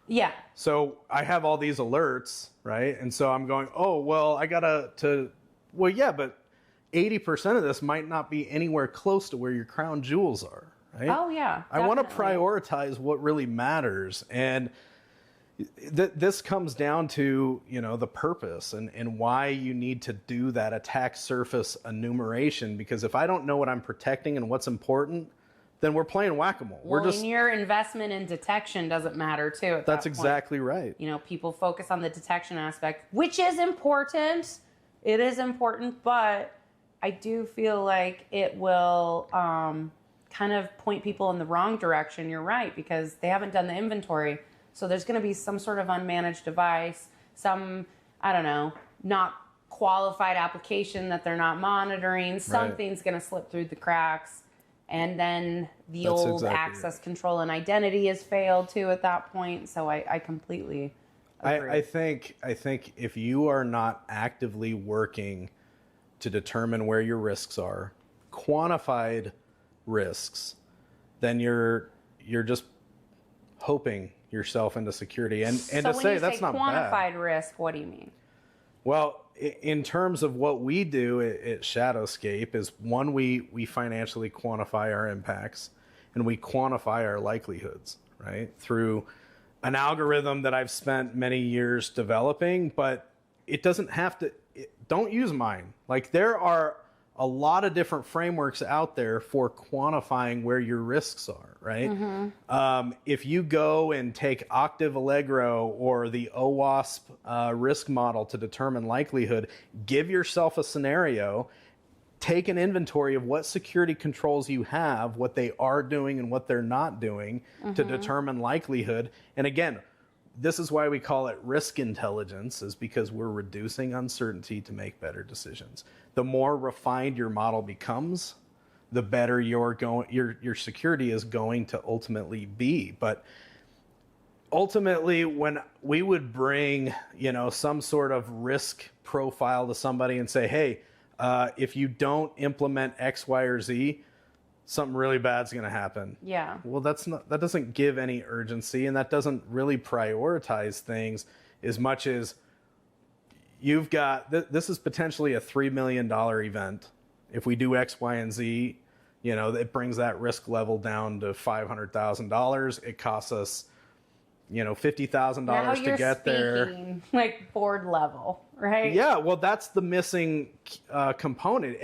Yeah.
So I have all these alerts, right? And so I'm going, oh, well, I gotta but 80% of this might not be anywhere close to where your crown jewels are, right?
Oh, yeah.
Definitely. I want to prioritize what really matters. And this comes down to, the purpose and why you need to do that attack surface enumeration. Because if I don't know what I'm protecting and what's important, then we're playing whack-a-mole.
And your investment in detection doesn't matter too.
That's exactly right.
People focus on the detection aspect, which is important. It is important, but I do feel like it will kind of point people in the wrong direction. You're right, because they haven't done the inventory. So there's going to be some sort of unmanaged device, some, not qualified application that they're not monitoring. Something's going to slip through the cracks. And then the old access control and identity has failed too at that point. So I completely agree.
I think if you are not actively working to determine where your risks are, quantified risks, then you're just hoping yourself into security. And
so
to say that's not bad.
Quantified risk, what do you mean?
Well, in terms of what we do at Shadowscape is, one, we financially quantify our impacts and we quantify our likelihoods, right? Through an algorithm that I've spent many years developing, but it doesn't have to, don't use mine. Like, there are a lot of different frameworks out there for quantifying where your risks are, right? Mm-hmm. If you go and take Octave Allegro or the OWASP risk model to determine likelihood, give yourself a scenario, take an inventory of what security controls you have, what they are doing and what they're not doing to determine likelihood. And again, this is why we call it risk intelligence, is because we're reducing uncertainty to make better decisions. The more refined your model becomes, the better your security is going to ultimately be. But ultimately, when we would bring, some sort of risk profile to somebody and say, hey, if you don't implement X, Y, or Z, something really bad's going to happen.
Yeah.
Well, that doesn't give any urgency, and that doesn't really prioritize things as much as you've got, this is potentially a $3 million event. If we do X, Y, and Z, it brings that risk level down to $500,000. It costs us, $50,000 to get there.
Like board level, right?
Yeah. Well, that's the missing component.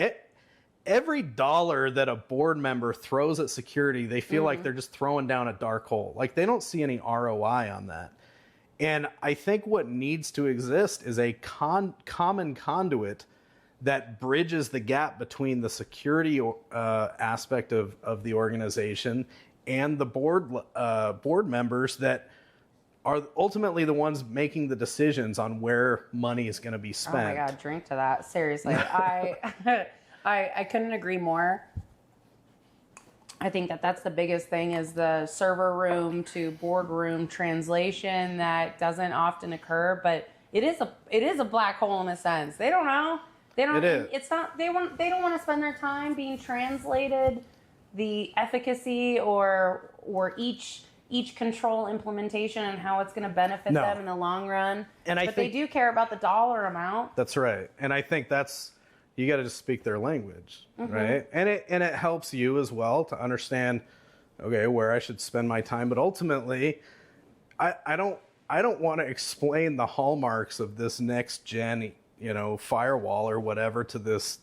Every dollar that a board member throws at security, they feel like they're just throwing down a dark hole. Like, they don't see any ROI on that. And I think what needs to exist is a common conduit that bridges the gap between the security aspect of the organization and the board members that are ultimately the ones making the decisions on where money is going to be spent.
Oh my God, drink to that. Seriously. I couldn't agree more. I think that's the biggest thing, is the server room to boardroom translation that doesn't often occur, but it is a black hole in a sense. They don't know. They don't. It's not. They don't want to spend their time being translated the efficacy or each control implementation and how it's going to benefit them in the long run. But they do care about the dollar amount.
That's right, and I think you got to just speak their language, right? And it helps you as well to understand, okay, where I should spend my time. But ultimately, I don't want to explain the hallmarks of this next gen, firewall or whatever to this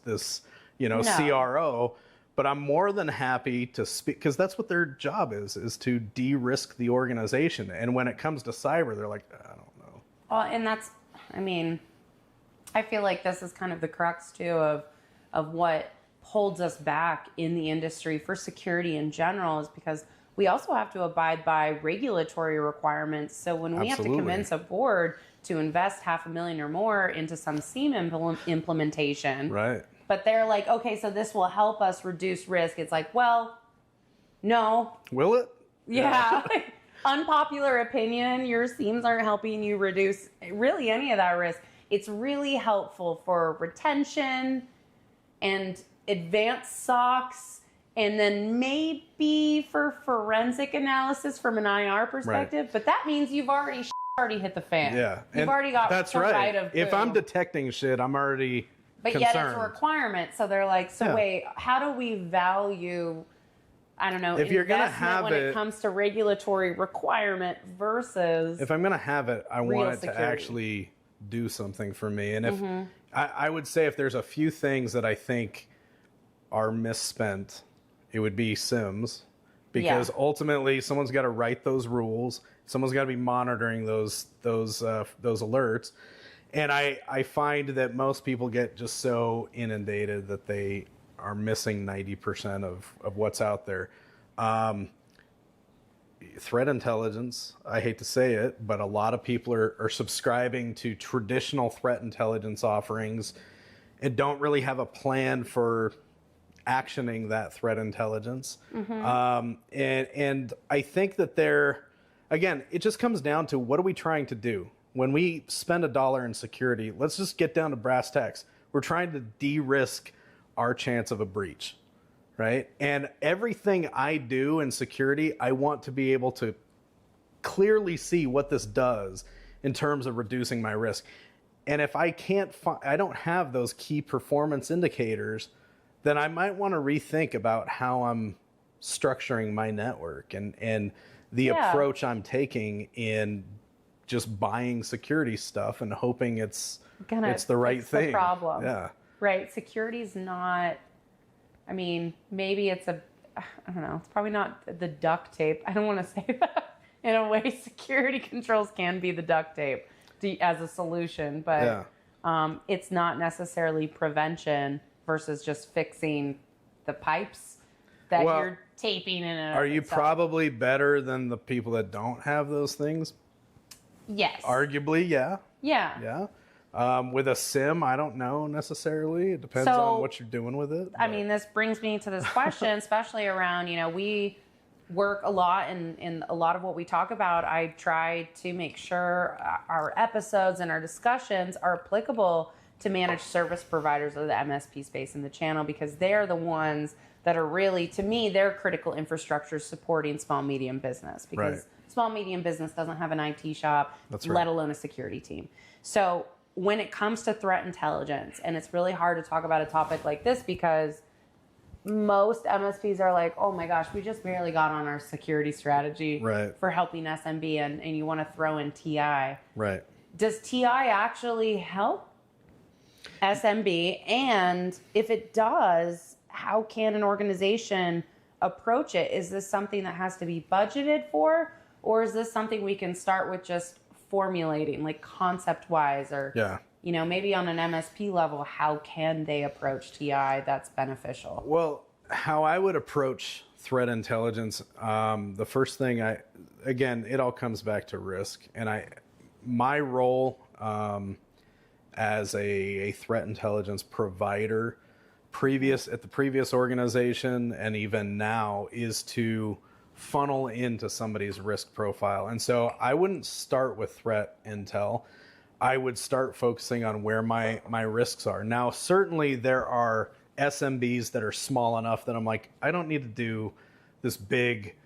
CRO. But I'm more than happy to speak, because that's what their job is to de-risk the organization. And when it comes to cyber, they're like, I don't know.
Well, and I feel like this is kind of the crux too of what holds us back in the industry for security in general, is because we also have to abide by regulatory requirements. So when we have to convince a board to invest $500,000 or more into some SIEM implementation,
right?
But they're like, okay, so this will help us reduce risk. It's like, well, no.
Will it?
Yeah. Unpopular opinion, your SIEMs aren't helping you reduce really any of that risk. It's really helpful for retention and advanced SOCs, and then maybe for forensic analysis from an IR perspective. Right. But that means you've already hit the fan.
Yeah.
You've already got
that's right. If I'm detecting shit, I'm already concerned.
Yet it's a requirement. So they're like, wait, how do we value, I don't know,
if you're gonna have
when it comes to regulatory requirement versus
if I'm going to have it, I want it
security.
To actually do something for me. And if I would say if there's a few things that I think are misspent, it would be SIMs, because ultimately someone's got to write those rules. Someone's got to be monitoring those alerts. And I find that most people get just so inundated that they are missing 90% of what's out there. Threat intelligence, I hate to say it, but a lot of people are subscribing to traditional threat intelligence offerings and don't really have a plan for actioning that threat intelligence. And I think that again, it just comes down to what are we trying to do? When we spend $1 in security, let's just get down to brass tacks. We're trying to de-risk our chance of a breach, right? And everything I do in security, I want to be able to clearly see what this does in terms of reducing my risk. And if I I don't have those key performance indicators, then I might want to rethink about how I'm structuring my network and the approach I'm taking in just buying security stuff and hoping it's the right thing.
The problem.
Yeah.
Right. Security's not, I mean, maybe it's I don't know, it's probably not the duct tape. I don't want to say that. In a way, security controls can be the duct tape as a solution, but it's not necessarily prevention versus just fixing the pipes that you're taping in.
Are you probably better than the people that don't have those things?
Yes.
Arguably, yeah.
Yeah.
Yeah. With a SIM, I don't know necessarily. It depends on what you're doing with it.
I mean, this brings me to this question, especially around, we work a lot in a lot of what we talk about. I try to make sure our episodes and our discussions are applicable to managed service providers of the MSP space in the channel, because they're the ones that are really, to me, they're critical infrastructure supporting small, medium business, because small, medium business doesn't have an IT shop, let alone a security team. So when it comes to threat intelligence, and it's really hard to talk about a topic like this because most MSPs are like, oh my gosh, we just barely got on our security strategy for helping SMB, and you want to throw in TI.
Right.
Does TI actually help SMB? And if it does, how can an organization approach it? Is this something that has to be budgeted for? Or is this something we can start with just formulating, like concept-wise, or maybe on an MSP level, how can they approach TI that's beneficial?
Well, how I would approach threat intelligence, the first thing again, it all comes back to risk. And my role as a threat intelligence provider at the previous organization and even now is to funnel into somebody's risk profile. And so I wouldn't start with threat intel. I would start focusing on where my risks are. Now, certainly there are SMBs that are small enough that I'm like, I don't need to do this big,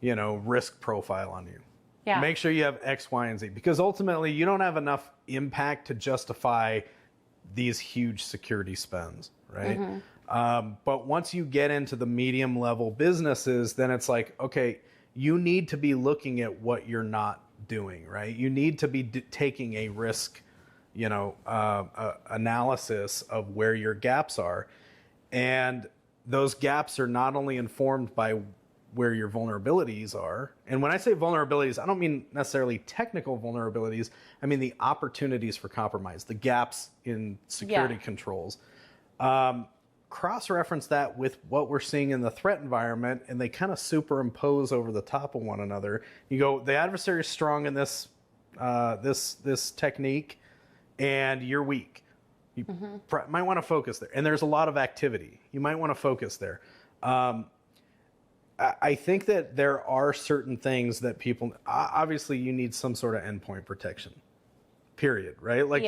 risk profile on you. Yeah. Make sure you have X, Y, and Z, because ultimately you don't have enough impact to justify these huge security spends, right? But once you get into the medium level businesses, then it's like, okay, you need to be looking at what you're not doing, right? You need to be taking a risk, analysis of where your gaps are. And those gaps are not only informed by where your vulnerabilities are. And when I say vulnerabilities, I don't mean necessarily technical vulnerabilities. I mean the opportunities for compromise, the gaps in security controls. Cross-reference that with what we're seeing in the threat environment, and they kind of superimpose over the top of one another. You go, the adversary is strong in this technique, and you're weak. You might want to focus there. And there's a lot of activity. You might want to focus there. I think that there are certain things that people, obviously you need some sort of endpoint protection, period, right? Like,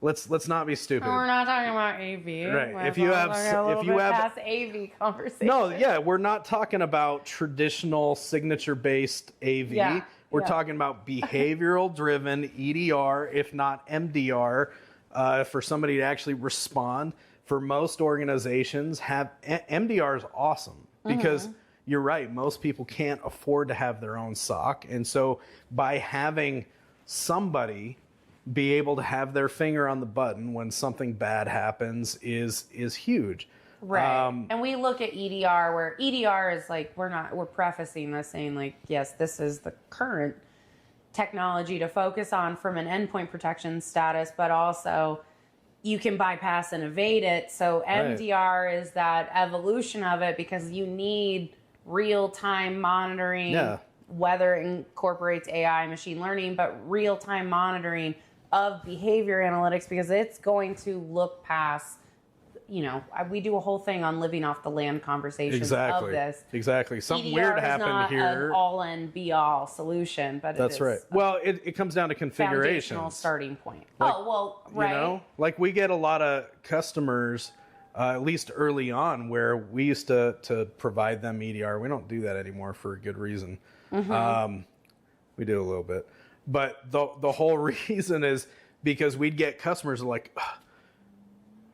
let's not be stupid.
We're not talking about AV.
Right. If you have
past AV conversation.
No, we're not talking about traditional signature-based AV. We're talking about behavioral-driven EDR, if not MDR, for somebody to actually respond. For most organizations, MDR is awesome because you're right. Most people can't afford to have their own SOC, and so by having somebody be able to have their finger on the button when something bad happens is huge.
Right. And we look at EDR, where EDR is like, we're prefacing this saying like, yes, this is the current technology to focus on from an endpoint protection status, but also you can bypass and evade it. So MDR is that evolution of it, because you need real-time monitoring, whether it incorporates AI, machine learning, but real-time monitoring of behavior analytics, because it's going to look past, we do a whole thing on living off the land conversations of this.
Exactly. Something weird happened here.
It's not an all-in, be-all solution, but
that's right. Well, it comes down to configuration.
Foundational starting point.
Like,
right.
Like we get a lot of customers, at least early on, where we used to provide them EDR. We don't do that anymore for a good reason. Mm-hmm. We do a little bit. But the whole reason is because we'd get customers like,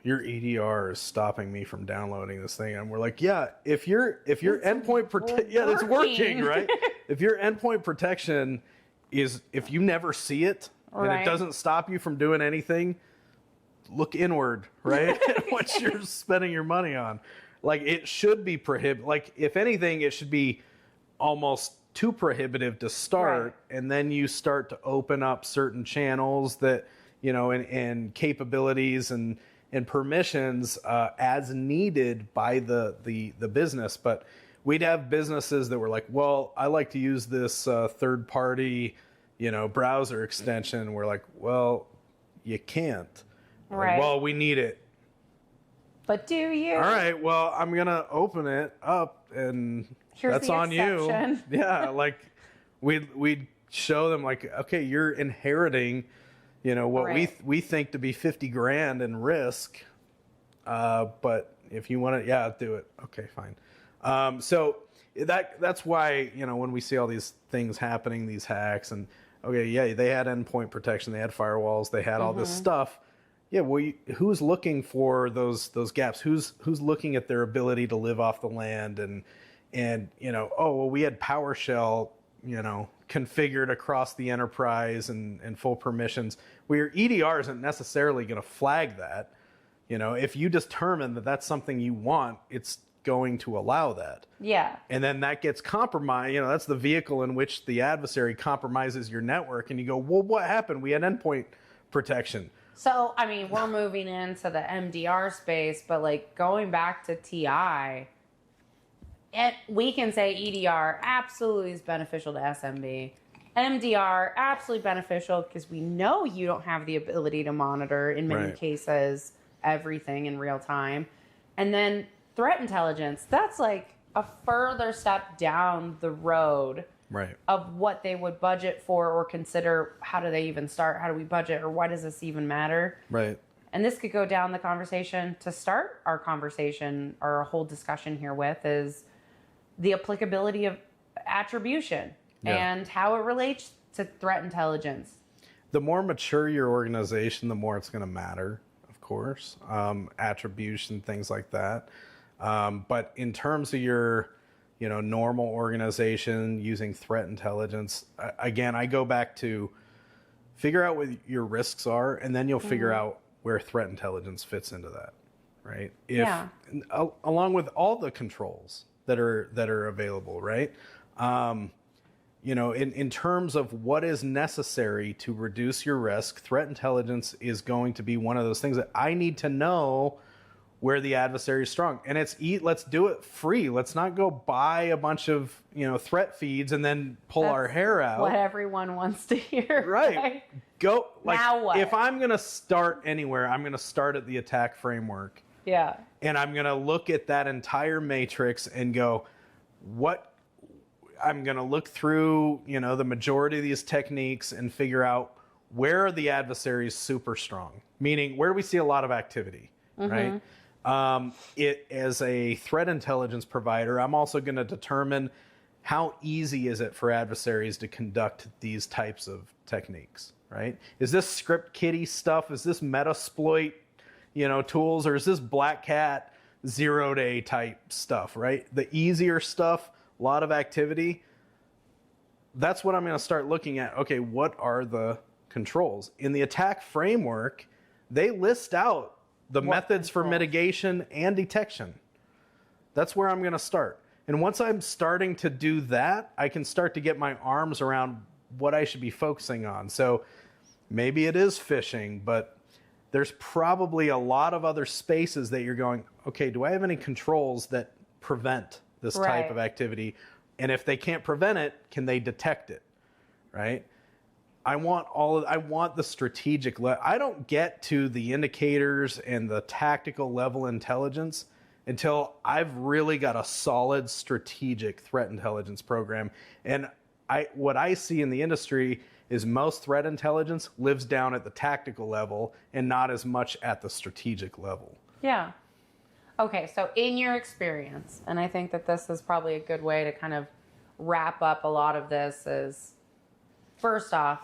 your EDR is stopping me from downloading this thing. And we're like, yeah, if your endpoint protection, yeah, it's working, right? If your endpoint protection is, if you never see it and it doesn't stop you from doing anything, look inward, right? What you're spending your money on. Like, it should be like, if anything, it should be almost too prohibitive to start, and then you start to open up certain channels that, and capabilities and permissions as needed by the business. But we'd have businesses that were like, well, I like to use this third party, browser extension. We're like, well, you can't.
Right.
Like, well, we need it.
But do you?
All right. Well, I'm gonna open it up, and that's on you. Yeah. Like, we'd show them, like, okay, you're inheriting, what we think to be $50,000 in risk. But if you want to, do it. Okay, fine. So that's why, when we see all these things happening, these hacks, and they had endpoint protection, they had firewalls, they had all this stuff. Yeah, well, who's looking for those gaps? Who's looking at their ability to live off the land and we had PowerShell, configured across the enterprise and full permissions. Well, your EDR isn't necessarily going to flag that. If you determine that that's something you want, it's going to allow that.
Yeah.
And then that gets compromised. That's the vehicle in which the adversary compromises your network. And you go, well, what happened? We had endpoint protection.
So, we're moving into the MDR space, but like going back to TI, we can say EDR absolutely is beneficial to SMB. MDR absolutely beneficial because we know you don't have the ability to monitor in many cases everything in real time. And then threat intelligence, that's like a further step down the road of what they would budget for or consider. How do they even start? How do we budget, or why does this even matter? Right. And this could go down the conversation to start our conversation or our whole discussion here with is the applicability of attribution and how it relates to threat intelligence. The more mature your organization, the more it's going to matter, of course. Attribution, things like that. But in terms of your normal organization using threat intelligence, again, I go back to figure out what your risks are, and then you'll figure out where threat intelligence fits into that, right? Along with all the controls that are available, right? In terms of what is necessary to reduce your risk, threat intelligence is going to be one of those things that I need to know where the adversary is strong. And let's do it free. Let's not go buy a bunch of, threat feeds and then pull our hair out. What everyone wants to hear. Right. Go. Like, now what? If I'm going to start anywhere, I'm going to start at the attack framework. Yeah. And I'm going to look at that entire matrix and go, I'm going to look through, the majority of these techniques and figure out where are the adversaries super strong, meaning where do we see a lot of activity, right? As a threat intelligence provider, I'm also going to determine how easy is it for adversaries to conduct these types of techniques, right? Is this script kiddie stuff? Is this Metasploit, tools, or is this Black Hat zero-day type stuff, right? The easier stuff, a lot of activity, that's what I'm going to start looking at. Okay, what are the controls? In the attack framework, they list out the methods for mitigation and detection. That's where I'm going to start. And once I'm starting to do that, I can start to get my arms around what I should be focusing on. So maybe it is phishing, but there's probably a lot of other spaces that you're going, okay, do I have any controls that prevent this type of activity? And if they can't prevent it, can they detect it, right?
I want the strategic I don't get to the indicators and the tactical level intelligence until I've really got a solid strategic threat intelligence program. And what I see in the industry is most threat intelligence lives down at the tactical level and not as much at the strategic level.
Yeah. Okay, so in your experience, and I think that this is probably a good way to kind of wrap up a lot of this, is first off,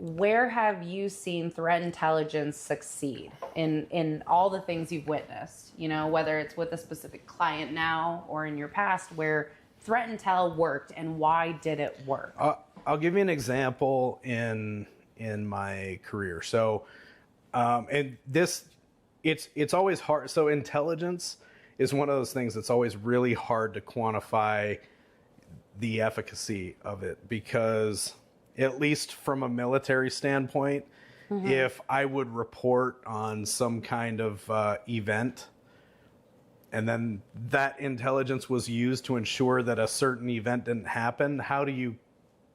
where have you seen threat intelligence succeed in all the things you've witnessed? You know, whether it's with a specific client now or in your past, where threat intel worked, and why did it work?
I'll give you an example in my career. So, and this, it's always hard. So intelligence is one of those things that's always really hard to quantify the efficacy of it, because at least from a military standpoint, if I would report on some kind of event, and then that intelligence was used to ensure that a certain event didn't happen, how do you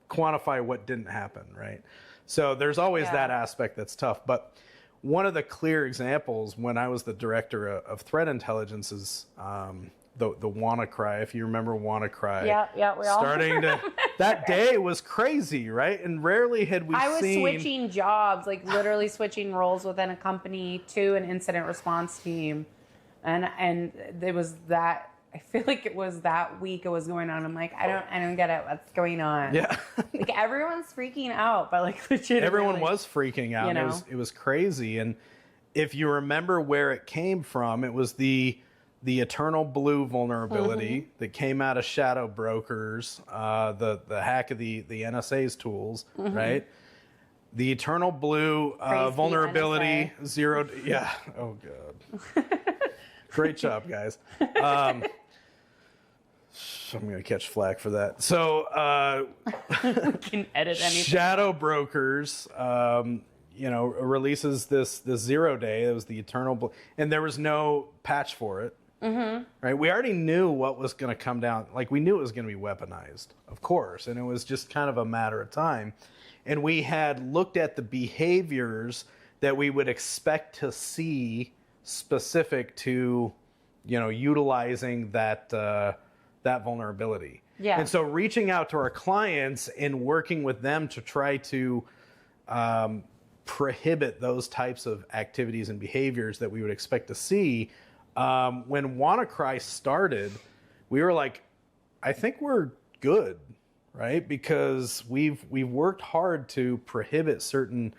quantify what didn't happen, right? So there's always that aspect that's tough. But one of the clear examples when I was the director of threat intelligence is the WannaCry. If you remember WannaCry.
Yeah, we all
starting to that day was crazy, right? And rarely had we seen.
I was switching jobs, like literally switching roles within a company to an incident response team, and it was that. I feel like it was that week it was going on. I'm like, I don't get it. What's going on?
Yeah.
Like everyone's freaking out, but like legitimately.
Everyone was freaking out.
You know?
It was crazy. And if you remember where it came from, it was the Eternal Blue vulnerability that came out of Shadow Brokers, the hack of the NSA's tools, right? The Eternal Blue vulnerability, zero. Yeah. Oh, God. Great job, guys. I'm going to catch flack for that. So,
we can edit anything.
Shadow Brokers, releases this 0 day. It was the Eternal, and there was no patch for it. Right? We already knew what was going to come down. Like, we knew it was going to be weaponized, of course, and it was just kind of a matter of time. And we had looked at the behaviors that we would expect to see specific to, utilizing that vulnerability.
Yeah.
And so reaching out to our clients and working with them to try to prohibit those types of activities and behaviors that we would expect to see. When WannaCry started, we were like, I think we're good, right? Because we've worked hard to prohibit certain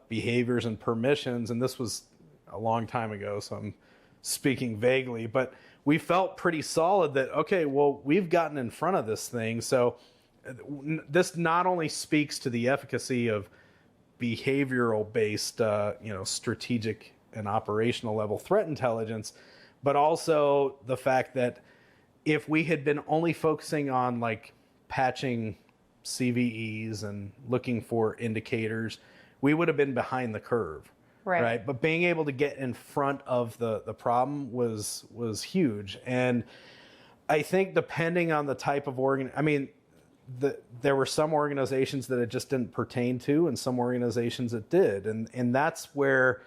behaviors and permissions, and this was a long time ago, so I'm speaking vaguely, but we felt pretty solid that, okay, well, we've gotten in front of this thing. So this not only speaks to the efficacy of behavioral based, strategic and operational level threat intelligence, but also the fact that if we had been only focusing on like patching CVEs and looking for indicators, we would have been behind the curve. Right. But being able to get in front of the problem was huge. And I think depending on the type of there were some organizations that it just didn't pertain to, and some organizations it did. And that's where,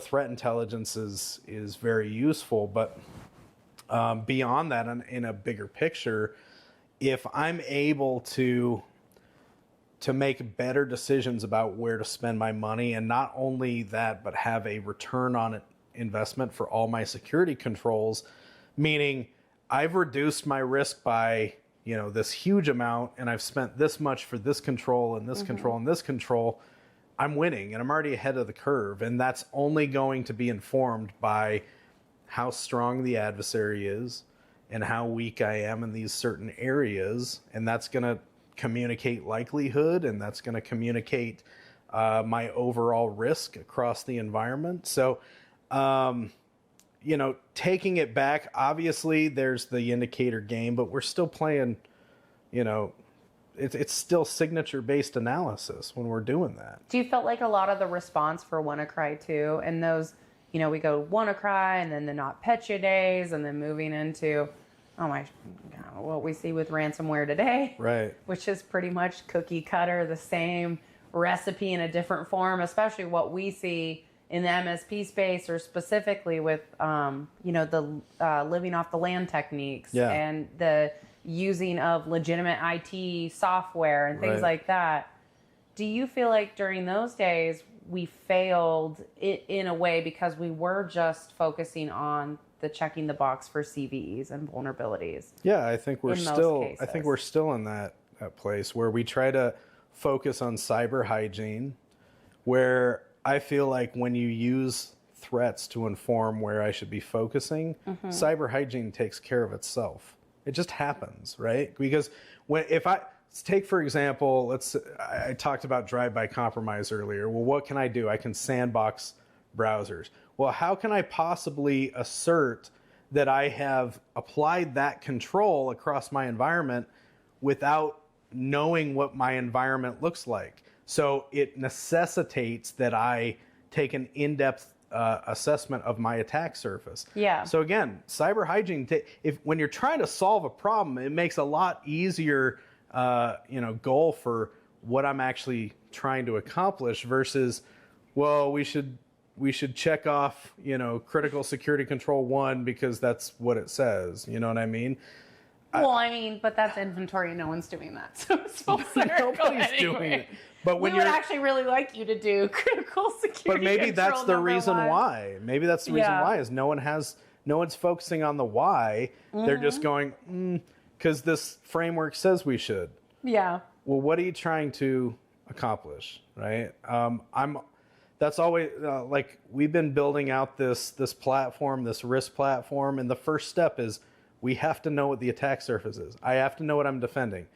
threat intelligence is very useful. But beyond that, in a bigger picture, if I'm able to make better decisions about where to spend my money, and not only that, but have a return on investment for all my security controls, meaning I've reduced my risk by, this huge amount, and I've spent this much for this control and this control and this control, I'm winning, and I'm already ahead of the curve. And that's only going to be informed by how strong the adversary is and how weak I am in these certain areas. And that's going to communicate likelihood, and that's going to communicate my overall risk across the environment. So, taking it back, obviously there's the indicator game, but we're still playing, it's still signature-based analysis when we're doing that.
Do you feel like a lot of the response for WannaCry too, and those, we go WannaCry and then the not petcha days, and then moving into, oh my God, what we see with ransomware today.
Right.
Which is pretty much cookie cutter, the same recipe in a different form, especially what we see in the MSP space, or specifically with, the living off the land techniques and the using of legitimate IT software and things like that. Do you feel like during those days we failed in a way because we were just focusing on the checking the box for CVEs and vulnerabilities?
Yeah, I think we're still in that place where we try to focus on cyber hygiene, where I feel like when you use threats to inform where I should be focusing, cyber hygiene takes care of itself. It just happens, right? Because if I take, for example, I talked about drive-by compromise earlier. Well, what can I do? I can sandbox browsers. Well, how can I possibly assert that I have applied that control across my environment without knowing what my environment looks like? So it necessitates that I take an in-depth assessment of my attack surface.
Yeah.
So again, cyber hygiene, when you're trying to solve a problem, it makes a lot easier, goal for what I'm actually trying to accomplish versus, well, we should check off, critical security control 1 because that's what it says. You know what I mean?
Well, but that's inventory. No one's doing that. So it's
nobody's doing it. But when
we would actually really like you to do critical security.
But maybe that's the reason why. Maybe that's the reason why is no one's focusing on the why. They're just going, because this framework says we should.
Yeah.
Well, what are you trying to accomplish, right? That's always we've been building out this platform, this risk platform, and the first step is we have to know what the attack surface is. I have to know what I'm defending,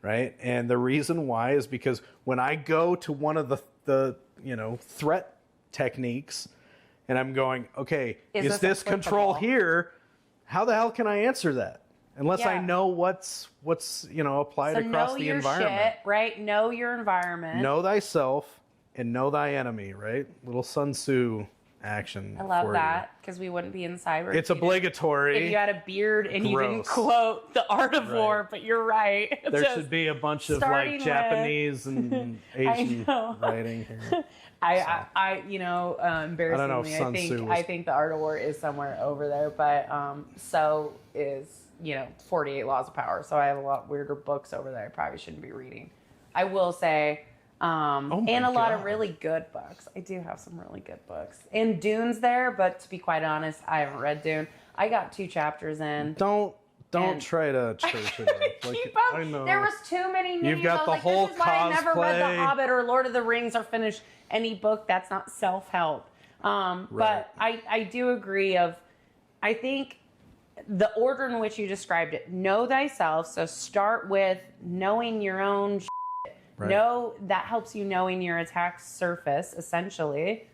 right? And the reason why is because when I go to one of the threat techniques and I'm going, okay, is this control here? How the hell can I answer that? Unless I know what's applied across the environment. Know your shit,
right? Know your environment.
Know thyself and know thy enemy, right? Little Sun Tzu action.
I love that because we wouldn't be in cyber.
It's obligatory.
If you had a beard and you didn't quote The Art of War, but you're right.
There should be a bunch of Japanese and Asian writing here.
Embarrassingly, I think The Art of War is somewhere over there, but so is 48 Laws of Power. So I have a lot weirder books over there I probably shouldn't be reading. I will say. And a lot of really good books. I do have some really good books. And Dune's there, but to be quite honest, I haven't read Dune. I got 2 chapters in.
Don't try to church it up.
I know. There was too many names.
You've got the whole
this is why I never read The Hobbit or Lord of the Rings or finished any book that's not self-help. But I do agree I think the order in which you described it, know thyself. So start with knowing your own Right. Know that helps you knowing your attack surface, essentially.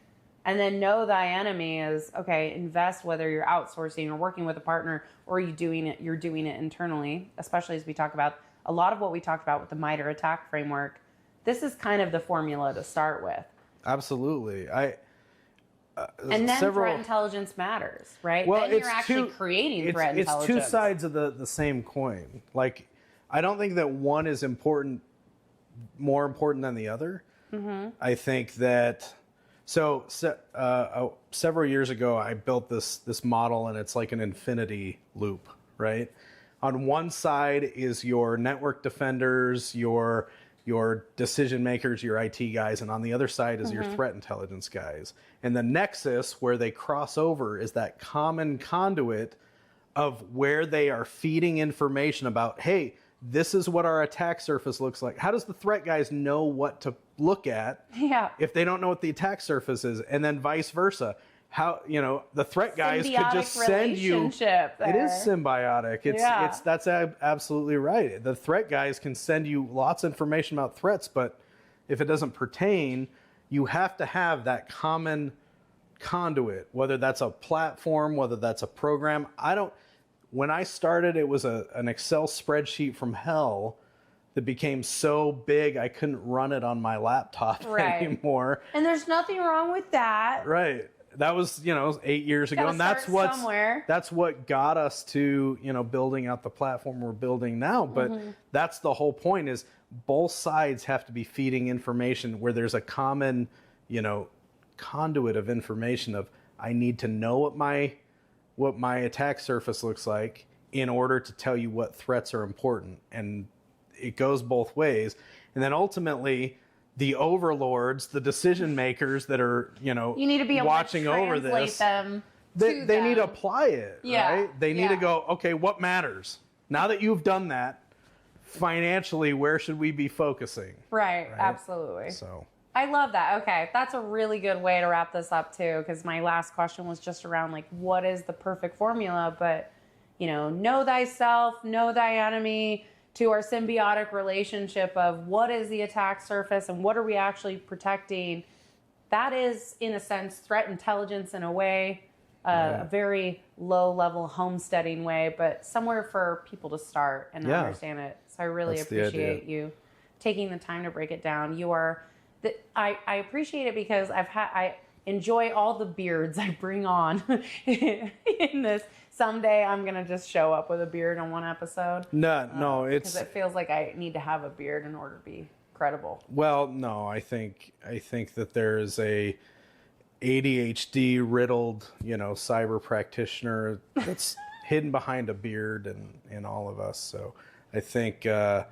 And then know thy enemy is, invest whether you're outsourcing or working with a partner or you're doing it internally, especially as we talk about a lot of what we talked about with the MITRE attack framework. This is kind of the formula to start with.
Absolutely.
And then threat intelligence matters, right?
Well,
then you're actually creating threat intelligence.
It's 2 sides of the same coin. I don't think that one is more important than the other. Mm-hmm. I think that several years ago I built this model, and it's like an infinity loop, right? On one side is your network defenders, your decision makers, your IT guys, and on the other side is your threat intelligence guys. And the nexus where they cross over is that common conduit of where they are feeding information about, hey, this is what our attack surface looks like. How does the threat guys know what to look at if they don't know what the attack surface is? And then vice versa. How, the threat guys could just send you. It is symbiotic. That's absolutely right. The threat guys can send you lots of information about threats, but if it doesn't pertain, you have to have that common conduit, whether that's a platform, whether that's a program. When I started, it was an Excel spreadsheet from hell that became so big I couldn't run it on my laptop anymore.
And there's nothing wrong with that.
Right. that was, 8 years ago. And that's what got us to, building out the platform we're building now. But that's the whole point, is both sides have to be feeding information where there's a common, conduit of information of, I need to know what my attack surface looks like in order to tell you what threats are important. And it goes both ways. And then ultimately, the overlords, the decision makers that are, you need to be able watching to over this, they need to apply it, right? They need to go, okay, what matters? Now that you've done that, financially, where should we be focusing?
Right? Absolutely.
So
I love that. Okay, that's a really good way to wrap this up too, because my last question was just around like, what is the perfect formula? But, know thyself, know thy enemy, to our symbiotic relationship of what is the attack surface and what are we actually protecting. That is, in a sense, threat intelligence in a way, a very low-level homesteading way, but somewhere for people to start and understand it. So I really appreciate you taking the time to break it down. You are, I appreciate it because I enjoy all the beards I bring on in this. Someday I'm going to just show up with a beard on one episode. No, because it feels like I need to have a beard in order to be credible.
Well, no, I think that there is a ADHD riddled, cyber practitioner that's hidden behind a beard in all of us. So I think you're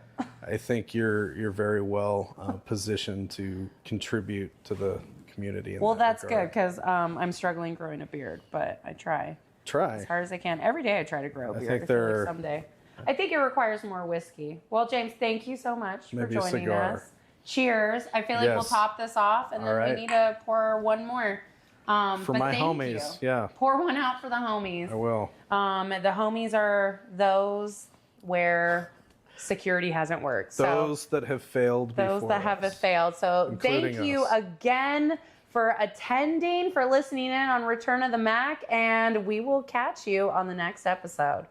very well positioned to contribute to the community.
Well, that's good, because I'm struggling growing a beard, but I try as hard as I can. Every day I try to grow a beard. I feel like someday. I think it requires more whiskey. Well, James, thank you so much for joining us. Cheers. I feel like we'll top this off, and then we need to pour one more.
For my homies,
Pour one out for the homies.
I will.
The homies are those where security hasn't worked.
Those that have failed before
Those that have failed. So thank you again for attending, for listening in on Return of the Mac, and we will catch you on the next episode.